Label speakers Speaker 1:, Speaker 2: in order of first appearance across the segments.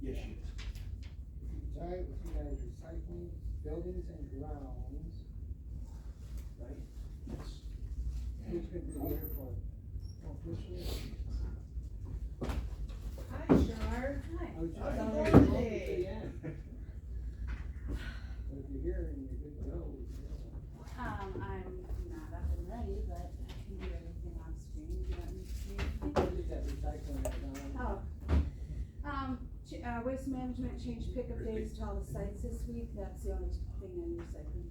Speaker 1: Yes, she is.
Speaker 2: All right, with you guys, recycling, buildings and grounds, right?
Speaker 1: Yes.
Speaker 2: Who's gonna be here for it? Oh, Commissioner?
Speaker 3: Hi, Shar. Hi.
Speaker 2: I was just
Speaker 3: How's it
Speaker 2: down
Speaker 3: going
Speaker 2: there to
Speaker 3: today?
Speaker 2: the end. But if you're here and you're good to go, we can go.
Speaker 4: I'm not up and ready, but I can do everything on screen. Do you want me to see anything?
Speaker 2: What is that recycling and ground?
Speaker 4: Waste management changed pickup days to all the sites this week. That's the only thing I'm recycling.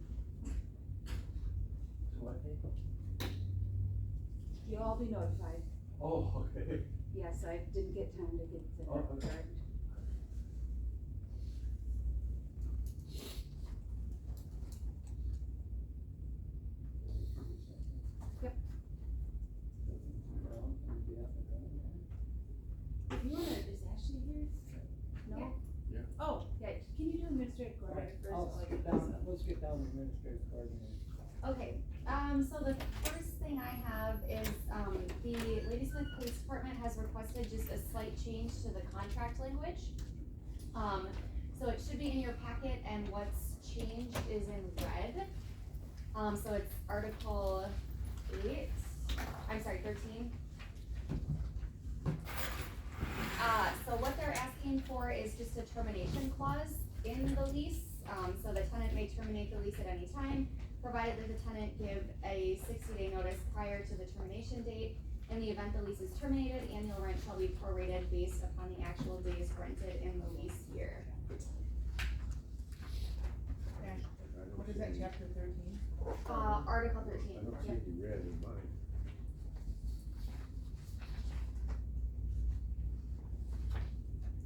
Speaker 1: What day?
Speaker 4: You'll all be notified.
Speaker 1: Oh, okay.
Speaker 4: Yes, I didn't get time to get the
Speaker 1: Oh, okay.
Speaker 4: correct. Yep.
Speaker 2: Ground, can we get up and running there?
Speaker 4: If you wanna, is Ashley here? No?
Speaker 1: Yeah.
Speaker 4: Oh, yeah, can you do administrative coordinator first?
Speaker 2: I'll
Speaker 4: while I
Speaker 2: skip
Speaker 4: get
Speaker 2: down,
Speaker 4: this up?
Speaker 2: let's get down to administrative coordinator.
Speaker 5: Okay, so the first thing I have is, the Ladysmith Police Department has requested just a slight change to the contract language. So it should be in your packet, and what's changed is in red. So it's Article 13. So what they're asking for is just a termination clause in the lease. So the tenant may terminate the lease at any time, provided that the tenant give a 60-day notice prior to the termination date. In the event the lease is terminated, annual rent shall be prorated based upon the actual days rented in the lease year.
Speaker 3: Ash, what is that, chapter 13?
Speaker 5: Article 13.
Speaker 6: I don't
Speaker 5: Yep.
Speaker 6: see the red in mine.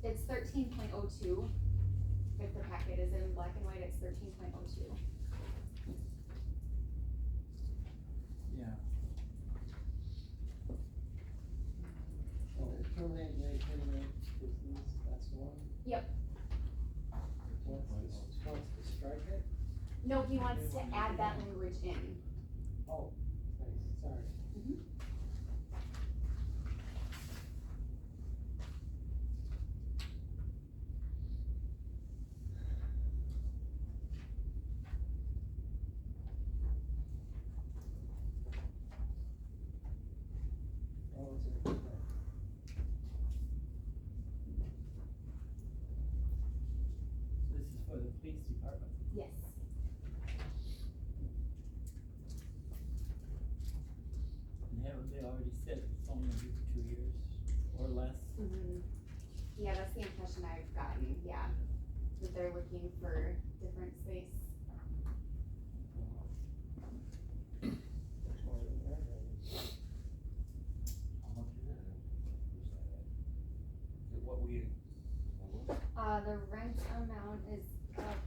Speaker 5: It's 13.02. If the packet is in black and white, it's 13.02.
Speaker 1: Yeah.
Speaker 2: Oh, terminate, may terminate this lease, that's the one?
Speaker 5: Yep.
Speaker 2: Wants to strike it?
Speaker 5: No, he wants to add that language in.
Speaker 2: Oh, nice, sorry. Oh, it's a good thing.
Speaker 7: This is for the police department.
Speaker 5: Yes.
Speaker 7: And haven't they already said it's only gonna be for 2 years or less?
Speaker 5: Yeah, that's the impression I've gotten, yeah. That they're looking for different space.
Speaker 2: There's more than that,
Speaker 1: How much is that? Is it what we?
Speaker 5: The rent amount is up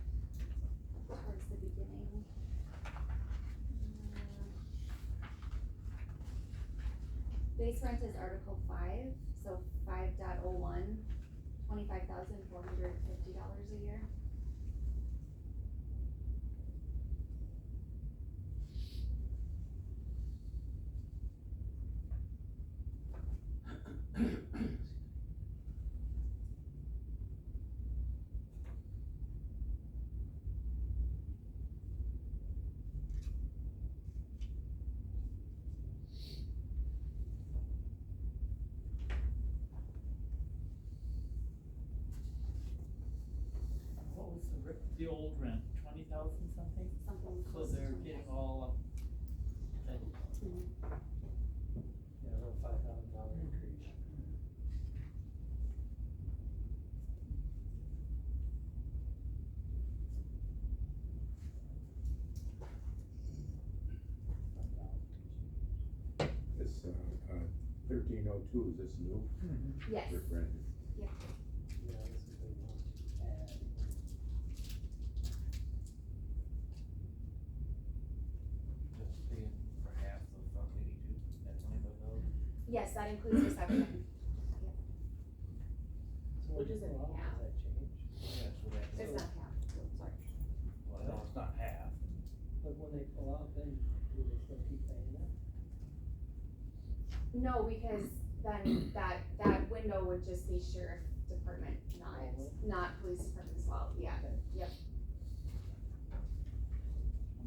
Speaker 5: towards the beginning. Base rent is Article 5, so 5.01, $25,450 a year.
Speaker 7: What was the old rent, 20,000 something?
Speaker 5: Something
Speaker 7: So
Speaker 5: close to
Speaker 7: they're
Speaker 5: 20,000.
Speaker 7: getting all, that,
Speaker 2: yeah, a little $5,000 increase.
Speaker 6: This, 1302, is this new?
Speaker 5: Yes.
Speaker 6: Or brand new?
Speaker 2: Yeah, this is what we want to add.
Speaker 1: Just paying for half of 82, at 25,000.
Speaker 5: Yes, that includes reception.
Speaker 2: So
Speaker 5: Which is
Speaker 2: when
Speaker 5: in
Speaker 2: they pull out,
Speaker 5: half.
Speaker 2: does that change?
Speaker 1: Yeah, so that's.
Speaker 5: It's not half, sorry.
Speaker 1: Well, no, it's not half.
Speaker 2: But when they pull out, then do they still keep paying that?
Speaker 5: No, because then that window would just be sheriff department, not police department as well, yeah, yep.
Speaker 1: How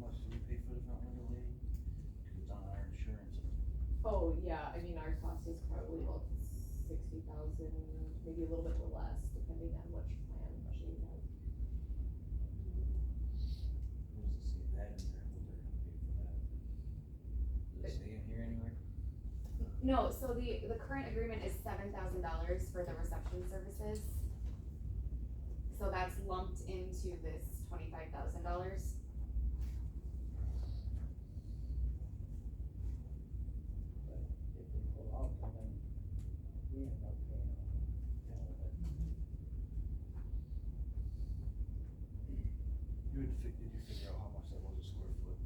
Speaker 1: much do we pay for the front window lady? Cause it's on our insurance.
Speaker 8: Oh, yeah, I mean, our cost is probably about 60,000, maybe a little bit less, depending on which plan she has.
Speaker 1: Where does it say that in there, what they're gonna pay for that? Does it say in here anywhere?
Speaker 5: No, so the current agreement is $7,000 for the reception services. So that's lumped into this $25,000.
Speaker 2: But if they pull out, then we end up paying all of it.
Speaker 1: Did you figure out how much that was a square foot?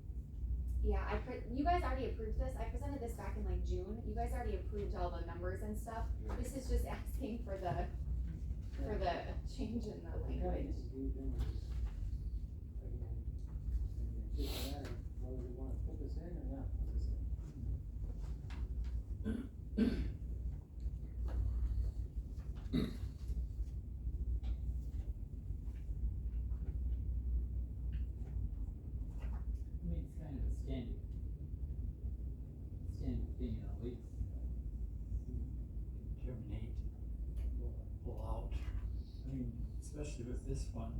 Speaker 5: Yeah, you guys already approved this, I presented this back in like June, you guys already approved all the numbers and stuff. This is just asking for the change in the language.
Speaker 2: Again, it's just a matter of whether we wanna put this in or not put this in.
Speaker 7: I mean, it's kind of a standard thing in a lease. Terminate, pull out. I mean, especially with this one,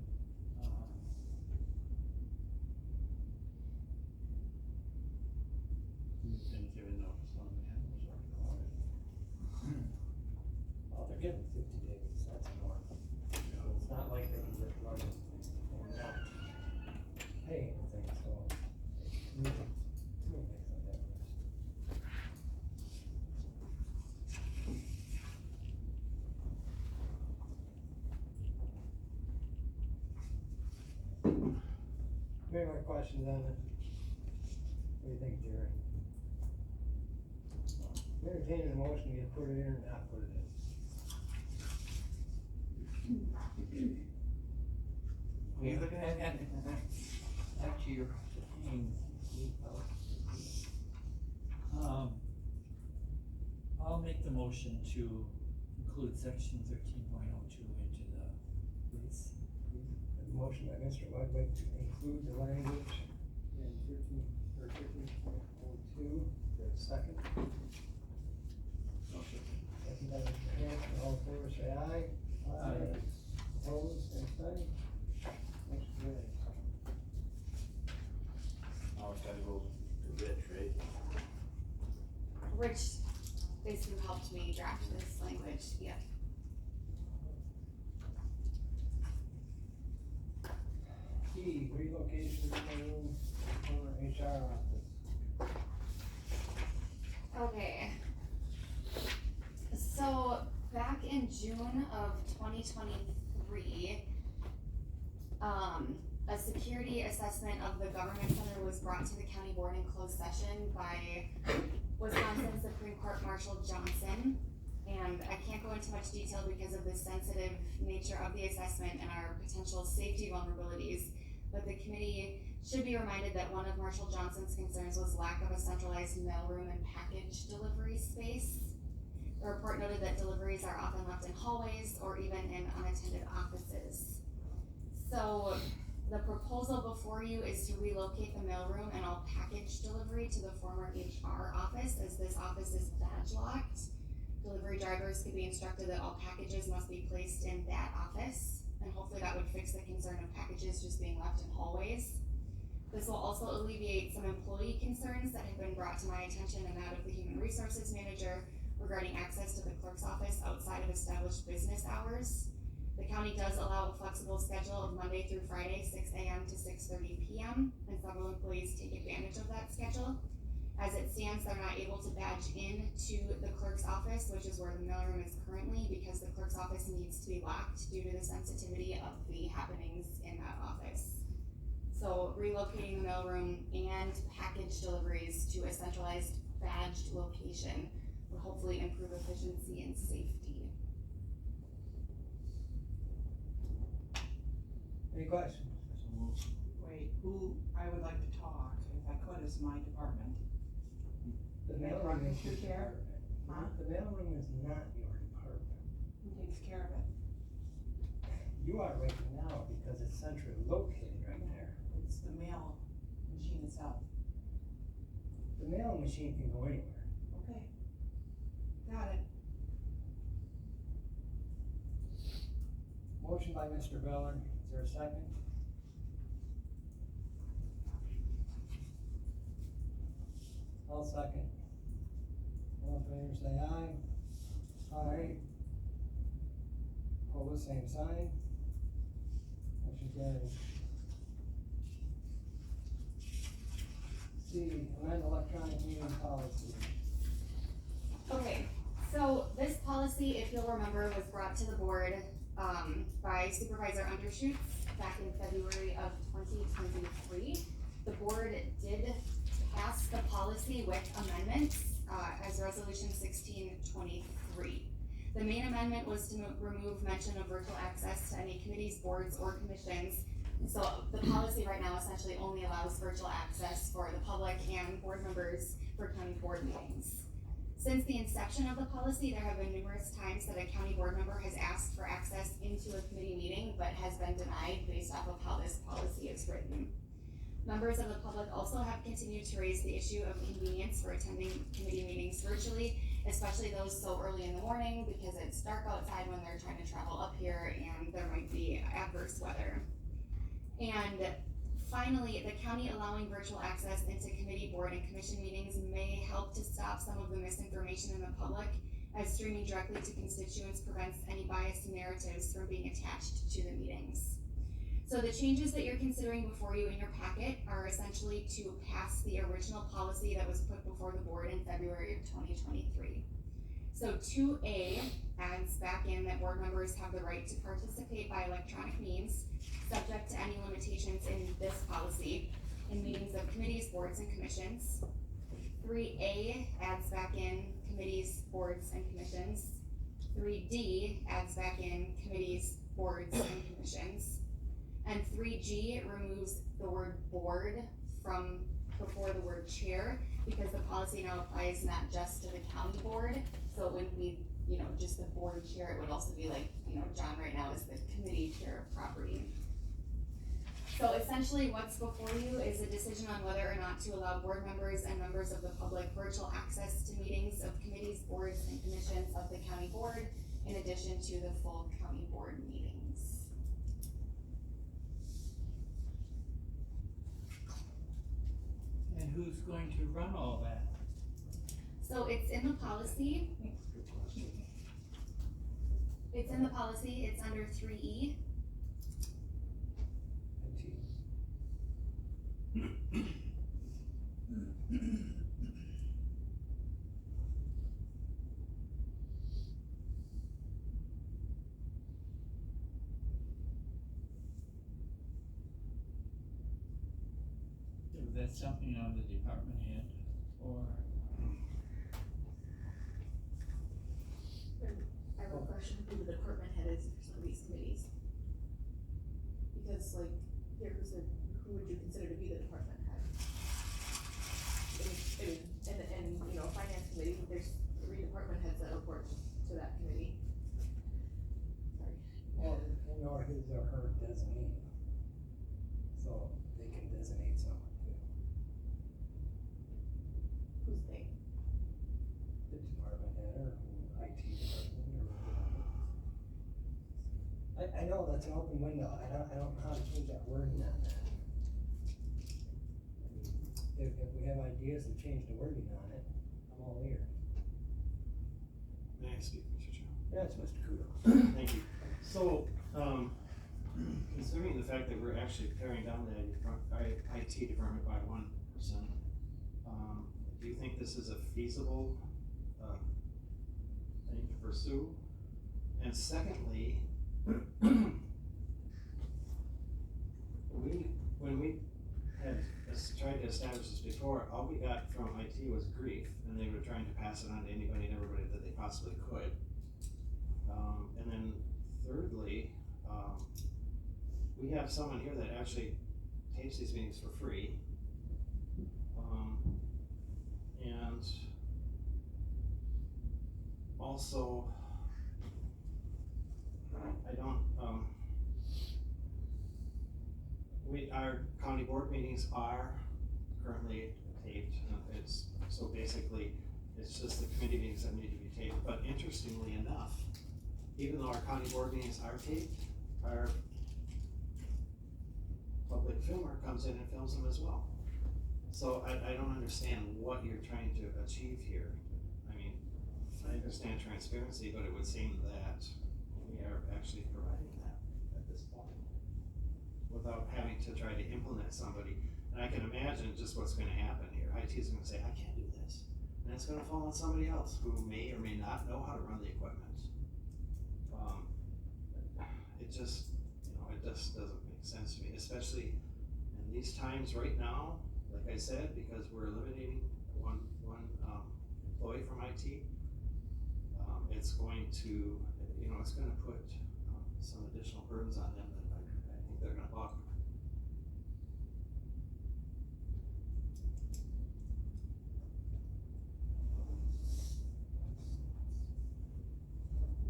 Speaker 9: We've been given notice on the animals are required.
Speaker 2: Well, they're given 50 days, that's normal. So it's not like they can just run or not pay anything, so to me it makes no difference. Any more questions on it? What do you think, Jerry? Entertaining a motion to put it in or not put it in.
Speaker 7: we look at, after you're paying, I'll make the motion to include section 13.02 into the lease.
Speaker 2: A motion by Mr. Ludwig to include the language in 13.02, there's a second. Second by Mr. Hanson, all in favor say aye.
Speaker 7: Aye.
Speaker 2: Opposed, same sign. Motion carries.
Speaker 1: Now it's gotta go to Rich, right?
Speaker 5: Rich basically helped me draft this language, yeah.
Speaker 2: Key, relocation of the room for HR office.
Speaker 5: Okay. So, back in June of 2023, a security assessment of the government center was brought to the county board in closed session by Wisconsin Supreme Court Marshal Johnson. And I can't go into much detail because of the sensitive nature of the assessment and our potential safety vulnerabilities. But the committee should be reminded that one of Marshal Johnson's concerns was lack of a centralized mailroom and package delivery space. The report noted that deliveries are often left in hallways or even in unattended offices. So the proposal before you is to relocate the mailroom and all package delivery to the former HR office, as this office is badge locked. Delivery drivers could be instructed that all packages must be placed in that office, and hopefully that would fix the concern of packages just being left in hallways. This will also alleviate some employee concerns that have been brought to my attention and that of the human resources manager regarding access to the clerk's office outside of established business hours. The county does allow a flexible schedule of Monday through Friday, 6 a.m. to 6:30 p.m., and several employees take advantage of that schedule. As it stands, they're not able to badge in to the clerk's office, which is where the mailroom is currently, because the clerk's office needs to be locked due to the sensitivity of the happenings in that office. So relocating the mailroom and package deliveries to a centralized badged location will hopefully improve efficiency and safety.
Speaker 2: Any questions?
Speaker 3: Wait, I would like to talk, if I could, as my department.
Speaker 2: The
Speaker 3: That
Speaker 2: mailroom
Speaker 3: department
Speaker 2: is your
Speaker 3: took care?
Speaker 2: department.
Speaker 3: Huh?
Speaker 2: The mailroom is not your department.
Speaker 3: Who takes care of it?
Speaker 2: You are right now because it's centrally located right there.
Speaker 3: It's the mail machine itself.
Speaker 2: The mailing machine can go anywhere.
Speaker 3: Okay. Got it.
Speaker 2: Motion by Mr. Beller, is there a second? I'll second. All in favor say aye. Aye. Pose same sign. Motion carries. C, amend electronic meeting policy.
Speaker 5: Okay, so this policy, if you'll remember, was brought to the board, by Supervisor Undershoots back in February of 2023. The board did pass the policy with amendments, as resolution 1623. The main amendment was to remove mention of virtual access to any committees, boards, or commissions. So the policy right now essentially only allows virtual access for the public and board members for county board meetings. Since the inception of the policy, there have been numerous times that a county board member has asked for access into a committee meeting, but has been denied based off of how this policy is written. Members of the public also have continued to raise the issue of convenience for attending committee meetings virtually, especially those so early in the morning because it's dark outside when they're trying to travel up here and there might be adverse weather. And finally, the county allowing virtual access into committee, board, and commission meetings may help to stop some of the misinformation in the public, as streaming directly to constituents prevents any biased narratives from being attached to the meetings. So the changes that you're considering before you in your packet are essentially to pass the original policy that was put before the board in February of 2023. So 2A adds back in that board members have the right to participate by electronic means, subject to any limitations in this policy, in meetings of committees, boards, and commissions. 3A adds back in committees, boards, and commissions. 3D adds back in committees, boards, and commissions. And 3G removes the word board from before the word chair, because the policy now applies not just to the county board, so it wouldn't be, just the board chair, it would also be like, John right now is the committee chair of property. So essentially what's before you is a decision on whether or not to allow board members and members of the public virtual access to meetings of committees, boards, and commissions of the county board, in addition to the full county board meetings.
Speaker 7: And who's going to run all that?
Speaker 5: So it's in the policy. It's in the policy, it's under 3E.
Speaker 7: Is that something on the department head, or?
Speaker 8: I have a question who the department head is for some of these committees. Because like, who would you consider to be the department head? And finance committee, there's 3 department heads that report to that committee. Sorry.
Speaker 2: Well, or his or her designee. So they can designate someone too.
Speaker 8: Who's they?
Speaker 2: The department head or IT department or whatever. I know that's an open window, I don't know how to change that wording on that. I mean, if we have ideas to change the wording on it, I'm all ears.
Speaker 9: May I speak, Mr. Chairman?
Speaker 2: Yes, Mr. Kudo.
Speaker 9: Thank you. So, considering the fact that we're actually paring down the IT department by 1%, do you think this is a feasible thing to pursue? And secondly, when we had tried to establish this before, all we got from IT was grief, and they were trying to pass it on to anybody and everybody that they possibly could. And then thirdly, we have someone here that actually tapes these meetings for free. And also, I don't, our county board meetings are currently taped, it's, so basically, it's just the committee meetings that need to be taped, but interestingly enough, even though our county board meetings are taped, our public filmer comes in and films them as well. So I don't understand what you're trying to achieve here. I mean, I understand transparency, but it would seem that we are actually providing that at this point, without having to try to implement somebody. And I can imagine just what's gonna happen here. IT is gonna say, I can't do this. And it's gonna fall on somebody else who may or may not know how to run the equipment. It just, it just doesn't make sense to me, especially in these times right now, like I said, because we're eliminating one employee from IT. It's going to, it's gonna put some additional burdens on them that I think they're gonna buck.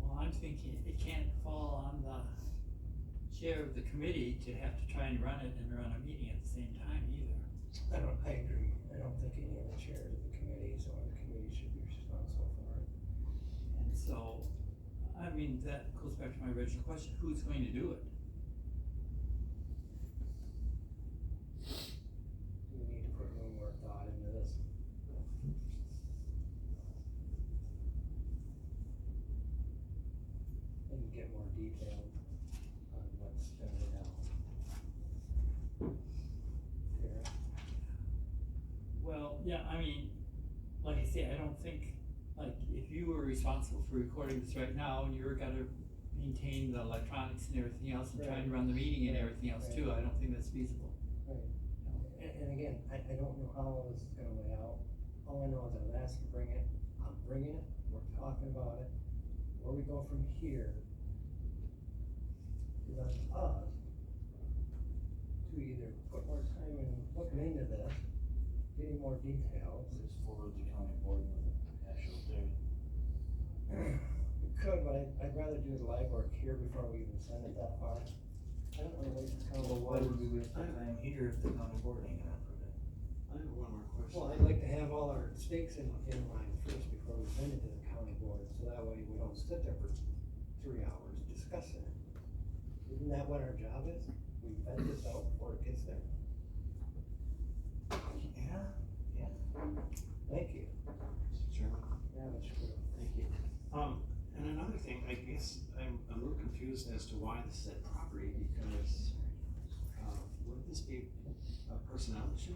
Speaker 7: Well, I'm thinking it can't fall on the chair of the committee to have to try and run it and run a meeting at the same time either.
Speaker 2: I agree. I don't think any of the chairs of the committees or the committee should be responsible for it.
Speaker 7: And so, I mean, that goes back to my original question, who's going to do it?
Speaker 2: We need to put a little more thought into this. And get more detail on what's going down. Here.
Speaker 7: Well, yeah, I mean, like I say, I don't think, like, if you were responsible for recording this right now and you were gonna maintain the electronics and everything else and trying to run the meeting and everything else too, I don't think that's feasible.
Speaker 2: Right. And again, I don't know how this is gonna lay out. All I know is I was asked to bring it, I'm bringing it, we're talking about it. Where we go from here is on us to either put more time in looking into this, getting more details.
Speaker 1: Just forward the county board with the actual thing.
Speaker 2: We could, but I'd rather do the legwork here before we even send it that far. I don't wanna waste the county
Speaker 1: Well, why
Speaker 2: board.
Speaker 1: would we waste our time here if the county board ain't gonna approve it?
Speaker 9: I have one more question.
Speaker 2: Well, I'd like to have all our stakes in line first before we send it to the county board, so that way we don't sit there for 3 hours discussing it. Isn't that what our job is? We vet this out before it gets there.
Speaker 1: Yeah.
Speaker 2: Thank you.
Speaker 9: Mr. Chairman.
Speaker 2: Yeah, that's true.
Speaker 9: Thank you. And another thing, I guess I'm a little confused as to why this is at property, because, would this be a personnel issue?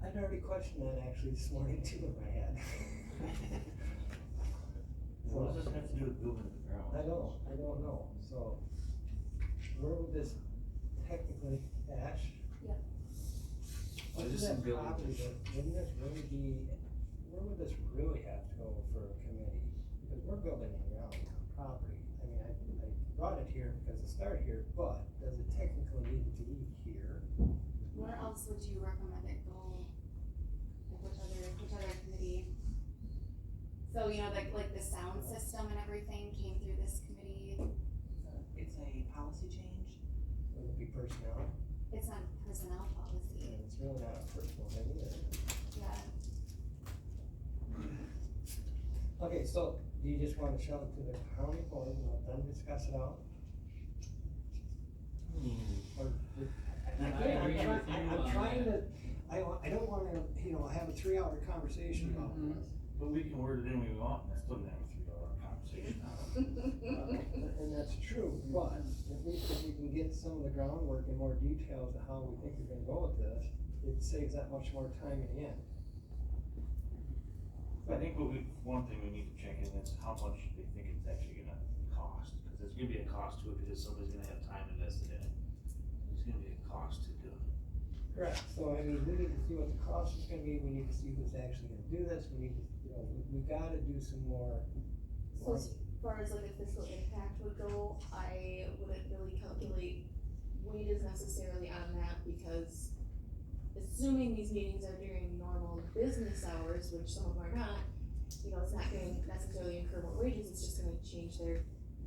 Speaker 2: I'd already questioned that actually this morning too in my head.
Speaker 1: What does this have to do with building the ground?
Speaker 2: I don't know, so where would this technically, Ash?
Speaker 5: Yep.
Speaker 1: I
Speaker 2: Wouldn't
Speaker 1: just
Speaker 2: that
Speaker 1: think building-
Speaker 2: property, wouldn't this really be, where would this really have to go for a committee? Because we're building it around property. I mean, I brought it here because it started here, but does it technically need to be here?
Speaker 5: Where else would you recommend it go? Like which other committee? So, like the sound system and everything came through this committee.
Speaker 3: It's a policy change.
Speaker 2: Would it be personnel?
Speaker 5: It's on personnel policy.
Speaker 2: And it's really not a personal thing either.
Speaker 5: Yeah.
Speaker 2: Okay, so do you just wanna show it to the county board and let them discuss it out? Or,
Speaker 7: And I
Speaker 2: again,
Speaker 7: agree with you
Speaker 2: I'm
Speaker 7: on
Speaker 2: trying
Speaker 7: that.
Speaker 2: to, I don't wanna, have a 3-hour conversation about
Speaker 7: Mhm.
Speaker 2: this.
Speaker 1: But we can word it any way we want, and I still didn't have a 3-hour conversation on it.
Speaker 2: And that's true, but at least if we can get some of the groundwork and more details of how we think we're gonna go with this, it saves that much more time in the end.
Speaker 1: I think one thing we need to check in is how much they think it's actually gonna cost, cause there's gonna be a cost to it, because somebody's gonna have time invested in it. There's gonna be a cost to do it.
Speaker 2: Correct, so I mean, we need to see what the cost is gonna be, we need to see who's actually gonna do this, we need to, we gotta do some more.
Speaker 8: So as far as like a fiscal impact would go, I wouldn't really calculate wages necessarily on that, because assuming these meetings are during normal business hours, which some of them are not, it's not gonna necessarily incur more wages, it's just gonna change their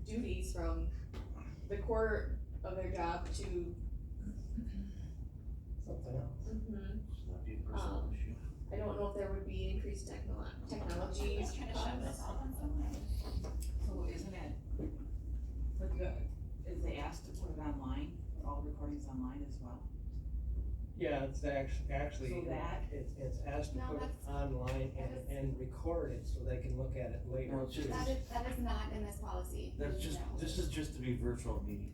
Speaker 8: duties from the core of their job to
Speaker 2: something else.
Speaker 8: Mm-hmm.
Speaker 1: So that'd be a personal issue.
Speaker 8: I don't know if there would be increased technology
Speaker 4: Just trying to shove this
Speaker 8: costs.
Speaker 4: all on someone.
Speaker 3: So isn't it, for the, is they asked to put it online, all recordings online as well?
Speaker 2: Yeah, it's actually,
Speaker 3: So that-
Speaker 2: it's asked to
Speaker 5: No,
Speaker 2: put it
Speaker 5: that's-
Speaker 2: online and record it so they can look at it later.
Speaker 1: No, it's just-
Speaker 5: That is not in this policy.
Speaker 1: That's just,
Speaker 5: No.
Speaker 1: this is just to be virtual meeting.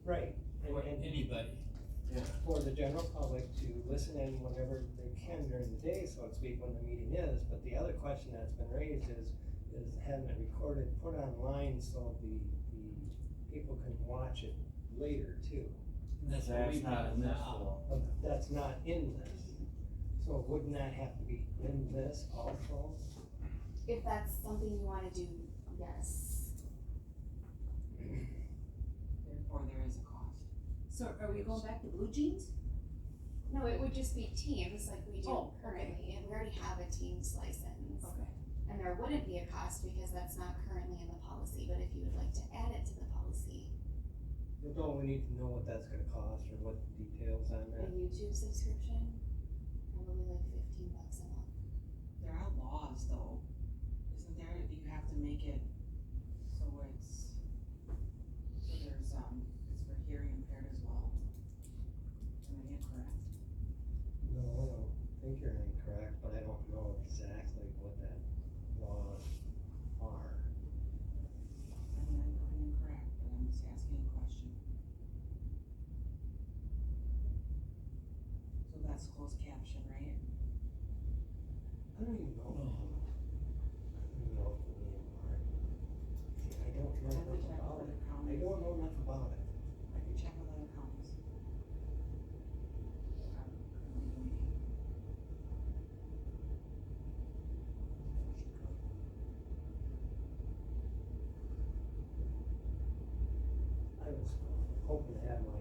Speaker 2: Right,
Speaker 7: Or
Speaker 2: and
Speaker 7: anybody.
Speaker 2: for the general public to listen in whenever they can during the day, so to speak, when the meeting is. But the other question that's been raised is having it recorded, put online so the people can watch it later too.
Speaker 7: And that's what we've
Speaker 1: not
Speaker 7: got
Speaker 1: in this
Speaker 7: now.
Speaker 1: though.
Speaker 2: But that's not in this. So wouldn't that have to be in this also?
Speaker 5: If that's something you wanna do, yes.
Speaker 3: Therefore, there is a cost.
Speaker 4: So are we going back to blue jeans?
Speaker 5: No, it would just be Teams like we do
Speaker 4: Oh, okay.
Speaker 5: currently, and we already have a Teams license.
Speaker 4: Okay.
Speaker 5: And there wouldn't be a cost because that's not currently in the policy, but if you would like to add it to the policy,
Speaker 2: But don't we need to know what that's gonna cost or what the details on
Speaker 5: a
Speaker 2: that?
Speaker 5: YouTube subscription, probably like $15 a month.
Speaker 3: There are laws though, isn't there, that you have to make it so it's, so there's, it's for hearing impaired as well. Am I incorrect?
Speaker 2: No, I don't think you're incorrect, but I don't know exactly what that laws are.
Speaker 3: I mean, I could be incorrect, but I'm just asking a question. So that's closed caption, right?
Speaker 2: I don't even know. I don't even know if we are. See, I don't know
Speaker 3: I have to
Speaker 2: enough
Speaker 3: check
Speaker 2: about
Speaker 3: with
Speaker 2: it.
Speaker 3: other
Speaker 2: I
Speaker 3: counties.
Speaker 2: don't know enough about it.
Speaker 3: I can check with other counties. Currently doing it.
Speaker 2: I was hoping to have my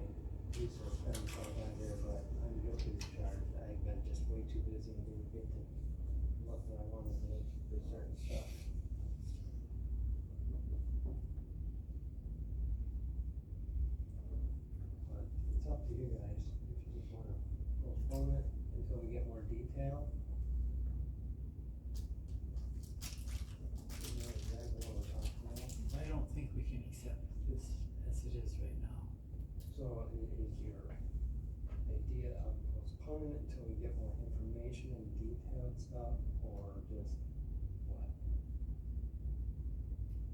Speaker 2: resource spent all down there, but I'm guilty as charged. I've been just way too busy and didn't get to look what I wanted to look for certain stuff. But it's up to you guys, if you just wanna postpone it until we get more detail. You know exactly what we're talking about.
Speaker 7: I don't think we can accept this as it is right now.
Speaker 2: So is your idea of postponing it until we get more information and detailed stuff, or just what?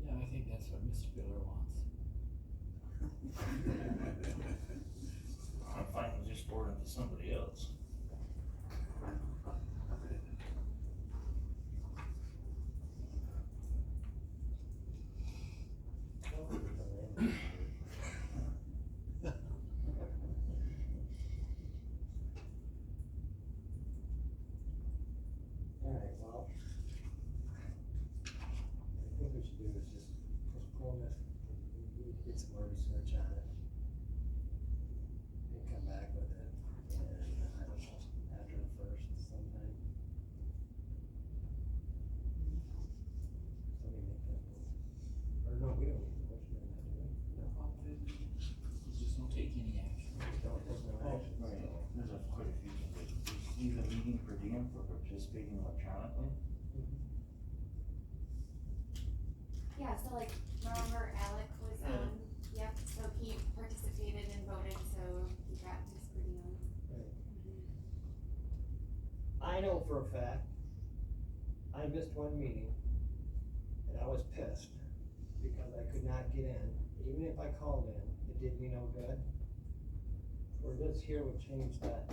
Speaker 7: Yeah, I think that's what Mr. Biller wants.
Speaker 1: I'm fine with just forwarding it to somebody else.
Speaker 2: Alright, well, I think we should do is just postpone it, we need to get some more research on it. And come back with it, and I don't know, after the first sometime. Somebody make that move. Or no, we don't need a motion on that, do we? No.
Speaker 7: Just don't take any action.
Speaker 2: Don't take no action.
Speaker 1: Right, there's quite a few things, like, leave a meeting per diem for participating electronically.
Speaker 5: Yeah, so like, remember Alec was on, yep, so he participated and voted, so he got his per diem.
Speaker 2: I know for a fact, I missed one meeting, and I was pissed, because I could not get in, even if I called in, it did me no good. For this here would change that,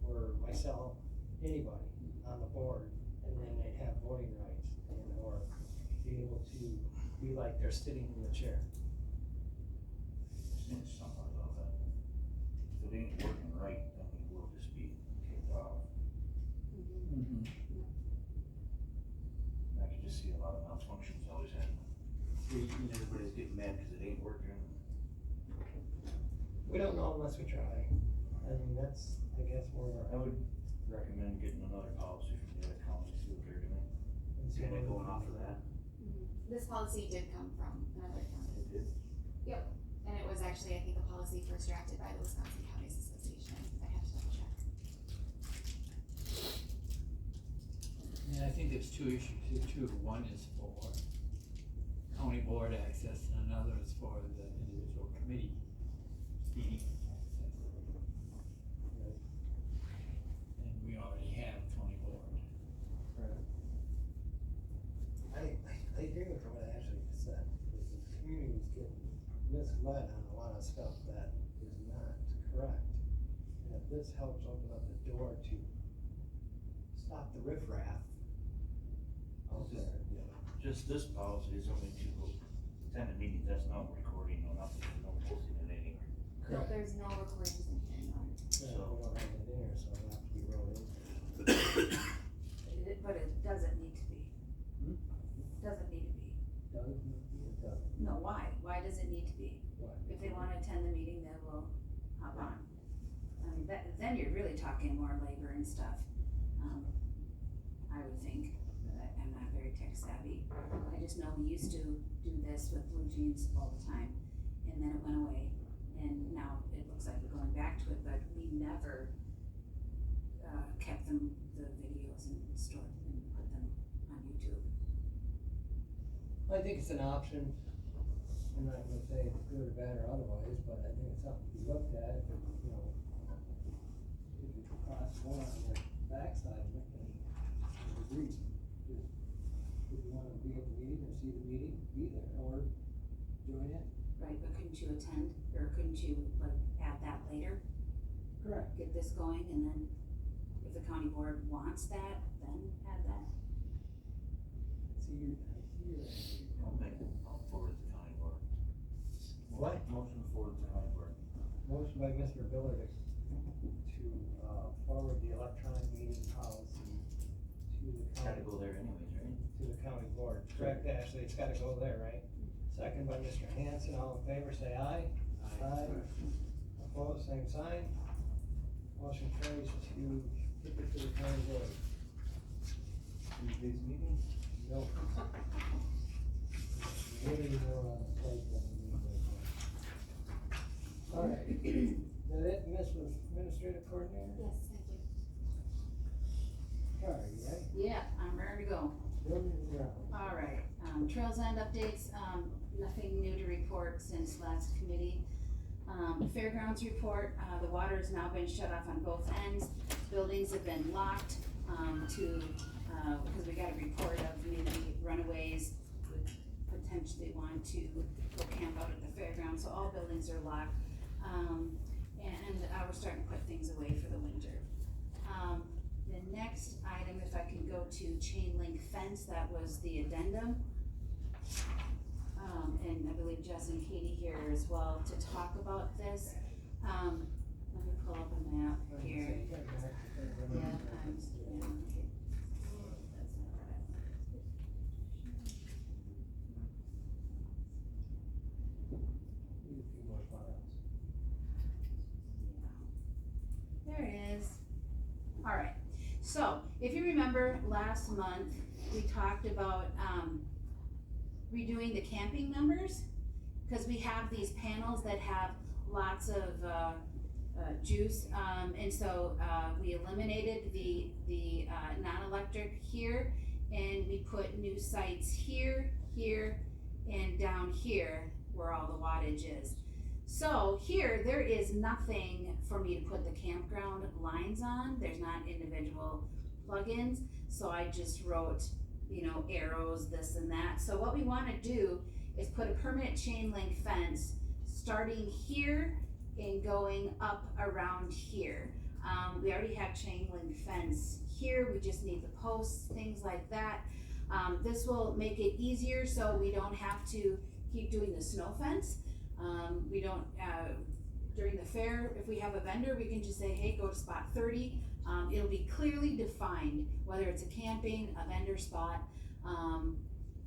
Speaker 2: for myself, anybody on the board, and then they'd have voting rights, and, or be able to be like they're sitting in the chair.
Speaker 1: Just something about that. If it ain't working right, then we will just be kicked off.
Speaker 7: Mm-hmm.
Speaker 1: I can just see a lot of malfunctions always happen. Everybody's getting mad because it ain't working.
Speaker 2: We don't know unless we try. I mean, that's, I guess, where
Speaker 1: I would recommend getting another policy from the other counties, see what they're doing, kind of going off of that.
Speaker 5: This policy did come from another county.
Speaker 1: It did.
Speaker 5: Yep. And it was actually, I think, a policy first drafted by the Wisconsin Counties Association, I have to double check.
Speaker 7: And I think there's two issues here too. One is for county board access and another is for the individual committee meeting access. And we already have county board.
Speaker 2: I agree with what Ashley said, because the community's getting misled on a lot of stuff that is not correct. And if this helps open up the door to stop the riffraff out there, you know.
Speaker 1: Just this policy is only to attend a meeting, that's not recording or nothing, there's no posting it anywhere.
Speaker 5: No, there's no recordings in here, no.
Speaker 2: Yeah, we don't have it in here, so it'll have to be wrote in.
Speaker 4: But it doesn't need to be.
Speaker 2: Hmm?
Speaker 4: Doesn't need to be.
Speaker 2: Does, it doesn't.
Speaker 4: No, why? Why does it need to be?
Speaker 2: Why?
Speaker 4: If they wanna attend the meeting, they will hop on. I mean, then you're really talking more labor and stuff, I would think. I'm not very tech savvy. I just know we used to do this with blue jeans all the time, and then it went away. And now it looks like we're going back to it, but we never, kept them, the videos and stored and put them on YouTube.
Speaker 2: I think it's an option. I'm not gonna say it's good or bad or otherwise, but I think it's something to be looked at, if it, you know, if it costs more on the backside, then agree. Just, if you wanna be at the meeting or see the meeting, be there or join in.
Speaker 4: Right, but couldn't you attend, or couldn't you like add that later?
Speaker 2: Correct.
Speaker 4: Get this going, and then if the county board wants that, then add that.
Speaker 1: I'll forward the county board.
Speaker 2: What?
Speaker 1: Motion forward the county board.
Speaker 2: Motion by Mr. Biller to forward the electronic meeting policy to the
Speaker 1: It's gotta
Speaker 2: county,
Speaker 1: go there anyways, right?
Speaker 2: to the county board. Correct, Ashley, it's gotta go there, right? Second by Mr. Hanson, all in favor, say aye. Aye. Opposed, same sign. Motion carries to kick it to the county board.
Speaker 1: Tuesday's meeting?
Speaker 2: No. Really more on the plate than we need right now. All right, is that it, Miss Administrative Coordinator?
Speaker 5: Yes, thank you.
Speaker 2: Sorry, right?
Speaker 4: Yeah, I'm ready to go.
Speaker 2: Building and ground.
Speaker 4: All right, Trails End updates, nothing new to report since last committee. Fairgrounds report, the water's now been shut off on both ends, buildings have been locked, because we got a report of maybe runaways would potentially want to go camp out at the fairgrounds, so all buildings are locked. And we're starting to put things away for the winter. The next item, if I can go to chain link fence, that was the addendum. And I believe Jess and Katie here as well to talk about this. Let me pull up a map here. Yeah, yeah, okay. That's not right.
Speaker 2: Need a few more files.
Speaker 4: There it is. All right, so if you remember last month, we talked about, redoing the camping numbers, cause we have these panels that have lots of, juice, and so, we eliminated the non-electric here, and we put new sites here, here, and down here, where all the wattage is. So here, there is nothing for me to put the campground lines on, there's not individual plugins, so I just wrote, you know, arrows, this and that. So what we wanna do is put a permanent chain link fence starting here and going up around here. We already have chain link fence here, we just need the posts, things like that. This will make it easier so we don't have to keep doing the snow fence. We don't, during the fair, if we have a vendor, we can just say, hey, go to spot 30. It'll be clearly defined, whether it's a camping, a vendor spot.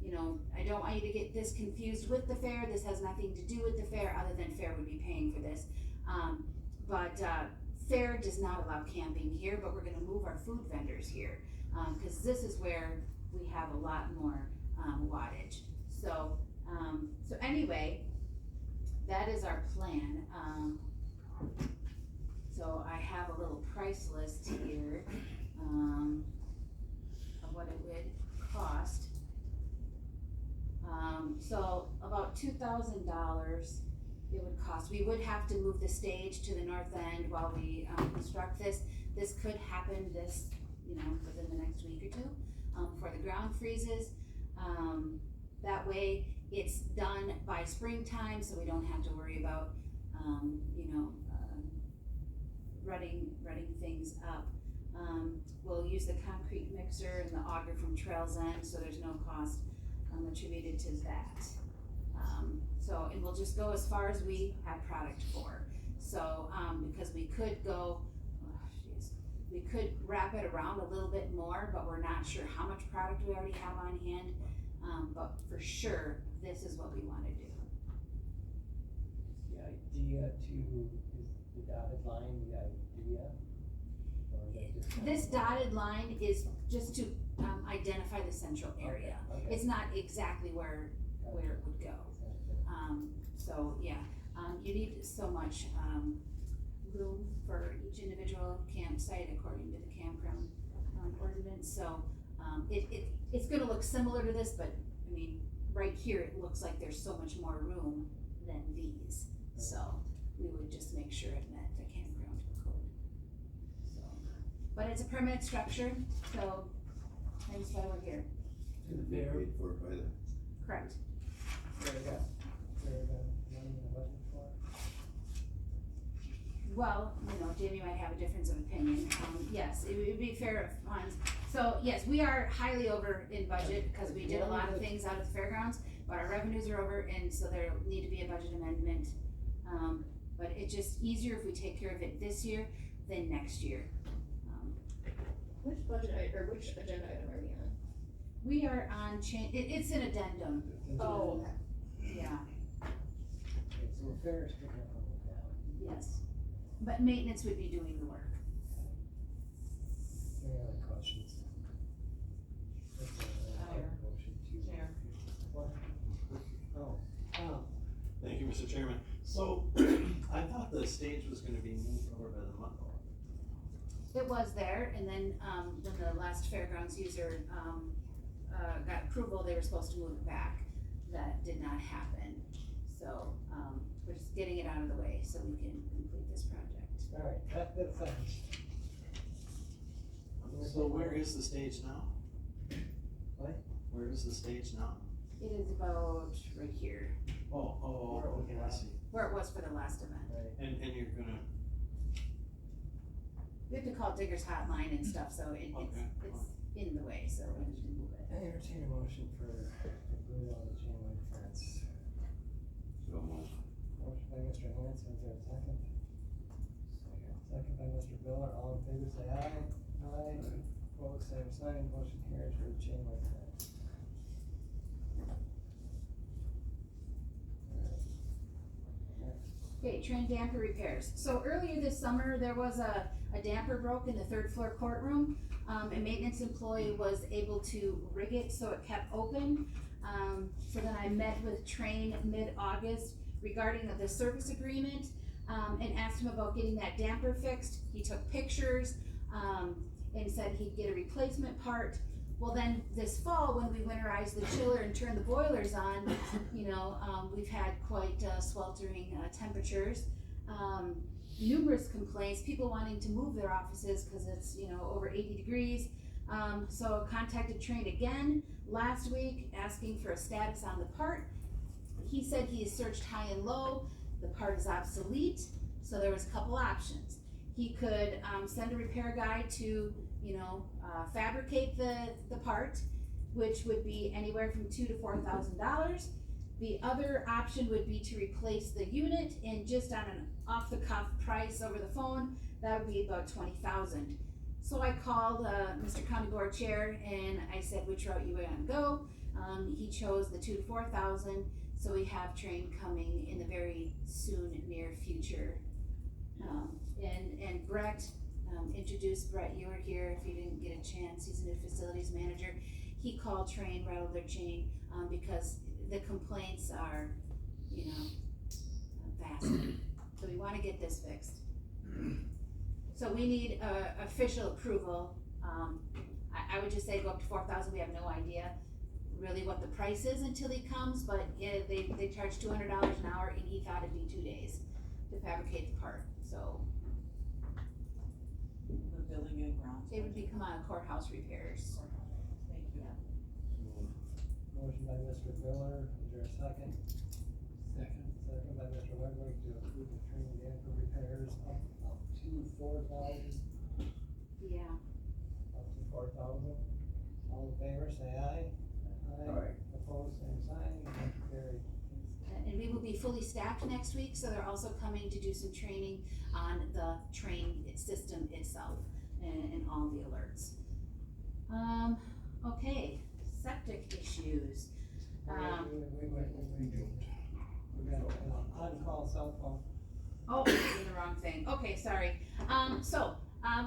Speaker 4: You know, I don't want you to get this confused with the fair. This has nothing to do with the fair, other than fair would be paying for this. But fair does not allow camping here, but we're gonna move our food vendors here, cause this is where we have a lot more wattage. So anyway, that is our plan. So I have a little price list here, of what it would cost. So about $2,000 it would cost. We would have to move the stage to the north end while we construct this. This could happen within the next week or two, before the ground freezes. That way it's done by springtime, so we don't have to worry about, rutting things up. We'll use the concrete mixer and the auger from Trails End, so there's no cost attributed to that. And we'll just go as far as we have product for. So, because we could go, we could wrap it around a little bit more, but we're not sure how much product we already have on hand. But for sure, this is what we wanna do.
Speaker 2: The idea is the dotted line, the idea? Or is that just?
Speaker 4: This dotted line is just to identify the central area.
Speaker 2: Okay.
Speaker 4: It's not exactly where it would go. So yeah, you need so much room for each individual campsite according to the campground ordinance. So it's gonna look similar to this, but I mean, right here it looks like there's so much more room than these. So we would just make sure it met the campground code. So, but it's a permanent structure, so that's why we're here.
Speaker 6: Gonna be paid for by the.
Speaker 4: Correct.
Speaker 2: Money in the budget for?
Speaker 4: Well, Jamie might have a difference of opinion. Yes, it would be fair funds. So yes, we are highly over in budget because we did a lot of things out at the fairgrounds, but our revenues are over, and so there need to be a budget amendment. But it's just easier if we take care of it this year than next year.
Speaker 8: Which which agenda item are we on?
Speaker 4: We are on it's an addendum.
Speaker 8: Oh, okay.
Speaker 4: Yeah,
Speaker 2: Okay, so fair is picking up on that.
Speaker 4: yes. But maintenance would be doing the work.
Speaker 2: Any other questions? Motion to.
Speaker 3: Chair.
Speaker 2: What? Oh,
Speaker 9: Thank you, Mr. Chairman. So, I thought the stage was gonna be moved over by the Mudville.
Speaker 4: It was there, and then, when the last fairgrounds user, got approval, they were supposed to move it back. That did not happen. So, we're just getting it out of the way so we can complete this project.
Speaker 2: all right, that's fine.
Speaker 9: So where is the stage now?
Speaker 2: What?
Speaker 9: Where is the stage now?
Speaker 4: It is about right here,
Speaker 9: Okay, I see.
Speaker 4: where it was for the last event.
Speaker 2: Right.
Speaker 9: And you're gonna,
Speaker 4: We have to call Digger's Hotline and stuff, so it's in the way, so we need to move it.
Speaker 2: I entertain a motion for glue on the chain link fence.
Speaker 6: So moved.
Speaker 2: Motion by Mr. Hanson, is there a second? Second by Mr. Miller, all in favor say aye. Aye. Opposed, same sign, motion carries for the chain link fence.
Speaker 4: Okay, train damper repairs. So earlier this summer, there was a damper broke in the third floor courtroom. A maintenance employee was able to rig it so it kept open. So then I met with Train mid-August regarding the service agreement, and asked him about getting that damper fixed. He took pictures, and said he'd get a replacement part. Well, then this fall, when we winterized the chiller and turned the boilers on, we've had quite sweltering temperatures. Numerous complaints, people wanting to move their offices because it's, over 80 degrees. So contacted Train again last week, asking for a status on the part. He said he has searched high and low, the part is obsolete, so there was a couple options. He could send a repair guy to, fabricate the part, which would be anywhere from $2,000 to $4,000. The other option would be to replace the unit, and just on an off-the-cuff price over the phone, that would be about $20,000. So I called Mr. County Board Chair and I said which route you were gonna go. He chose the $2,000 to $4,000, so we have Train coming in the very soon near future. And Brett, introduced Brett, you were here if you didn't get a chance, he's a new facilities manager. He called Train, rattled their chain, because the complaints are, fast. So we wanna get this fixed. So we need, official approval. I would just say go up to 4,000, we have no idea really what the price is until he comes, but yeah, they charge $200 an hour, and he thought it'd be 2 days to fabricate the part, so
Speaker 3: The building and grounds.
Speaker 4: it would become on courthouse repairs.
Speaker 3: Thank you.
Speaker 2: Motion by Mr. Miller, is there a second?
Speaker 7: Second.
Speaker 2: Second by Mr. Ludwig to approve the train damper repairs up to 4,000,
Speaker 4: Yeah.
Speaker 2: up to 4,000. All in favor, say aye.
Speaker 6: Aye.
Speaker 2: Opposed, same sign, motion carried.
Speaker 4: And we will be fully staffed next week, so they're also coming to do some training on the train system itself and all the alerts. Okay, septic issues.
Speaker 2: Wait. We got an on-call cell phone.
Speaker 4: Oh, I'm doing the wrong thing. Okay, sorry.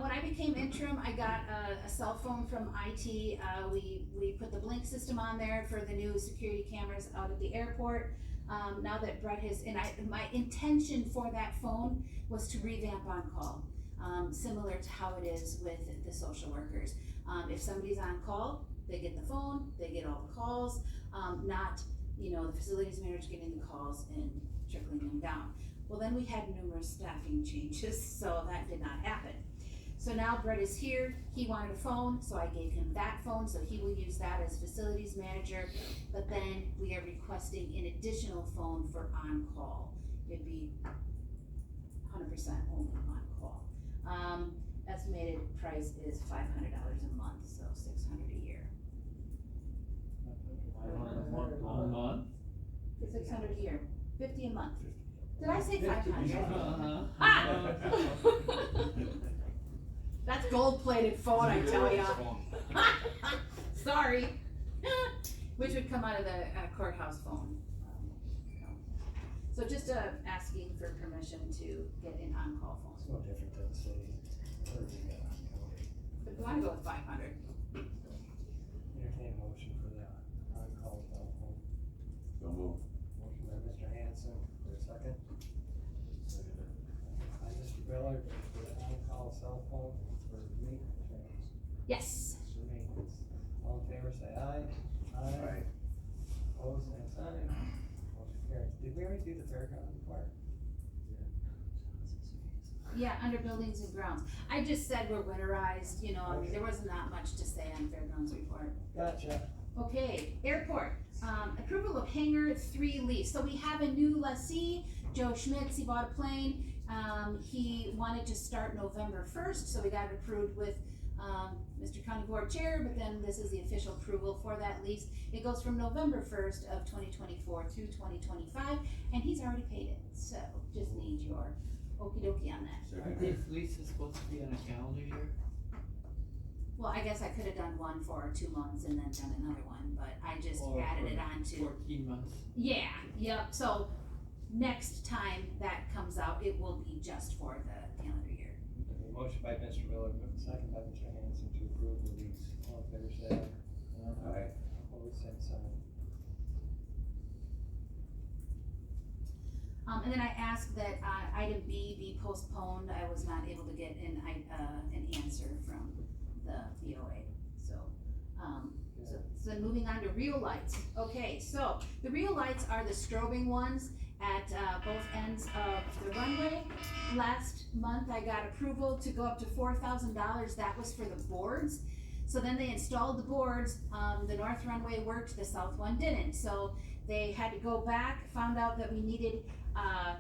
Speaker 4: When I became interim, I got a cell phone from IT. We put the Blink system on there for the new security cameras out at the airport. Now that Brett has, my intention for that phone was to revamp on call, similar to how it is with the social workers. If somebody's on call, they get the phone, they get all the calls, not, the facilities manager getting the calls and trickling them down. Well, then we had numerous staffing changes, so that did not happen. So now Brett is here, he wanted a phone, so I gave him that phone, so he will use that as facilities manager. But then we are requesting an additional phone for on-call. It'd be 100% only on-call. Estimated price is $500 a month, so $600 a year.
Speaker 7: A month?
Speaker 4: 600 a year, 50 a month. Did I say 500? That's gold-plated phone, I tell ya. Sorry. Which would come out of the courthouse phone. So just asking for permission to get an on-call phone.
Speaker 2: It's no different than the city, or the county.
Speaker 4: But we wanna go with 500.
Speaker 2: Entertain a motion for the on-call cell phone.
Speaker 6: So move.
Speaker 2: Motion by Mr. Hanson, for a second. By Mr. Miller, for the on-call cell phone for maintenance.
Speaker 4: Yes.
Speaker 2: For maintenance. All in favor, say aye.
Speaker 6: Aye.
Speaker 2: Opposed, same sign. Motion carries. Did we already do the fairground part?
Speaker 4: Yeah, under buildings and grounds. I just said we're winterized, there wasn't that much to say on fairgrounds report.
Speaker 2: Gotcha.
Speaker 4: Okay, airport, approval of hangar 3 lease. So we have a new lessee, Joe Schmitz, he bought a plane. He wanted to start November 1st, so we got it approved with, Mr. County Board Chair, but then this is the official approval for that lease. It goes from November 1st of 2024 through 2025, and he's already paid it, so just need your okey dokey on that.
Speaker 7: Are these leases supposed to be on a calendar year?
Speaker 4: Well, I guess I could have done one for 2 months and then done another one, but I just
Speaker 7: Or
Speaker 4: added
Speaker 7: for
Speaker 4: it on to.
Speaker 7: 14 months.
Speaker 4: Yeah, yep, so next time that comes out, it will be just for the calendar year.
Speaker 2: Okay, motion by Mr. Miller, second by Mr. Hanson to approve the lease. All in favor, say aye.
Speaker 6: Aye.
Speaker 2: Opposed, same sign.
Speaker 4: And then I asked that, item B be postponed. I was not able to get an answer from the VOA, so then moving on to real lights. Okay, so the real lights are the strobing ones at, both ends of the runway. Last month I got approval to go up to $4,000, that was for the boards. So then they installed the boards, the north runway worked, the south one didn't. So they had to go back, found out that we needed an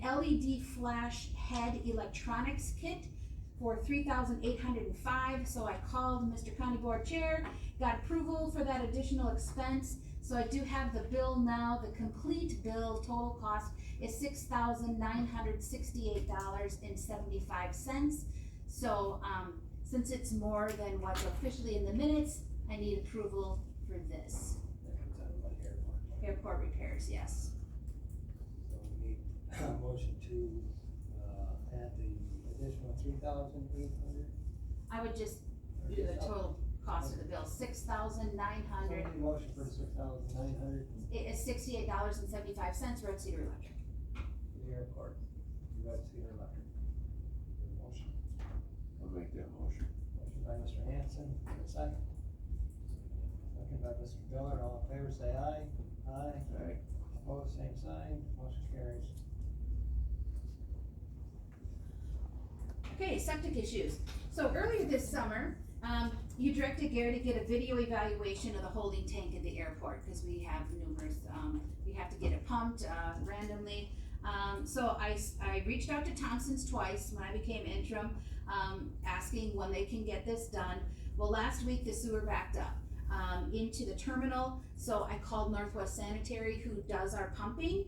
Speaker 4: LED flash head electronics kit for $3,805. So I called Mr. County Board Chair, got approval for that additional expense. So I do have the bill now. The complete bill total cost is $6,968.75. So since it's more than what's officially in the minutes, I need approval for this.
Speaker 2: That comes out of like airport.
Speaker 4: Airport repairs, yes.
Speaker 2: So we need a motion to, add the additional 3,800.
Speaker 4: I would just do the total cost of the bill, $6,900.
Speaker 2: Motion for 6,900.
Speaker 4: It is $68.75, Red Cedar Electric.
Speaker 2: the airport, Red Cedar Electric. Motion.
Speaker 6: I'll make that motion.
Speaker 2: Motion by Mr. Hanson, for a second. Second by Mr. Miller, all in favor say aye. Aye.
Speaker 6: Aye.
Speaker 2: Opposed, same sign, motion carries.
Speaker 4: Okay, septic issues. So earlier this summer, you directed Gary to get a video evaluation of the holding tank at the airport, because we have numerous, we have to get it pumped, randomly. So I reached out to Thompson's twice when I became interim, asking when they can get this done. Well, last week the sewer backed up, into the terminal, so I called Northwest Sanitary, who does our pumping,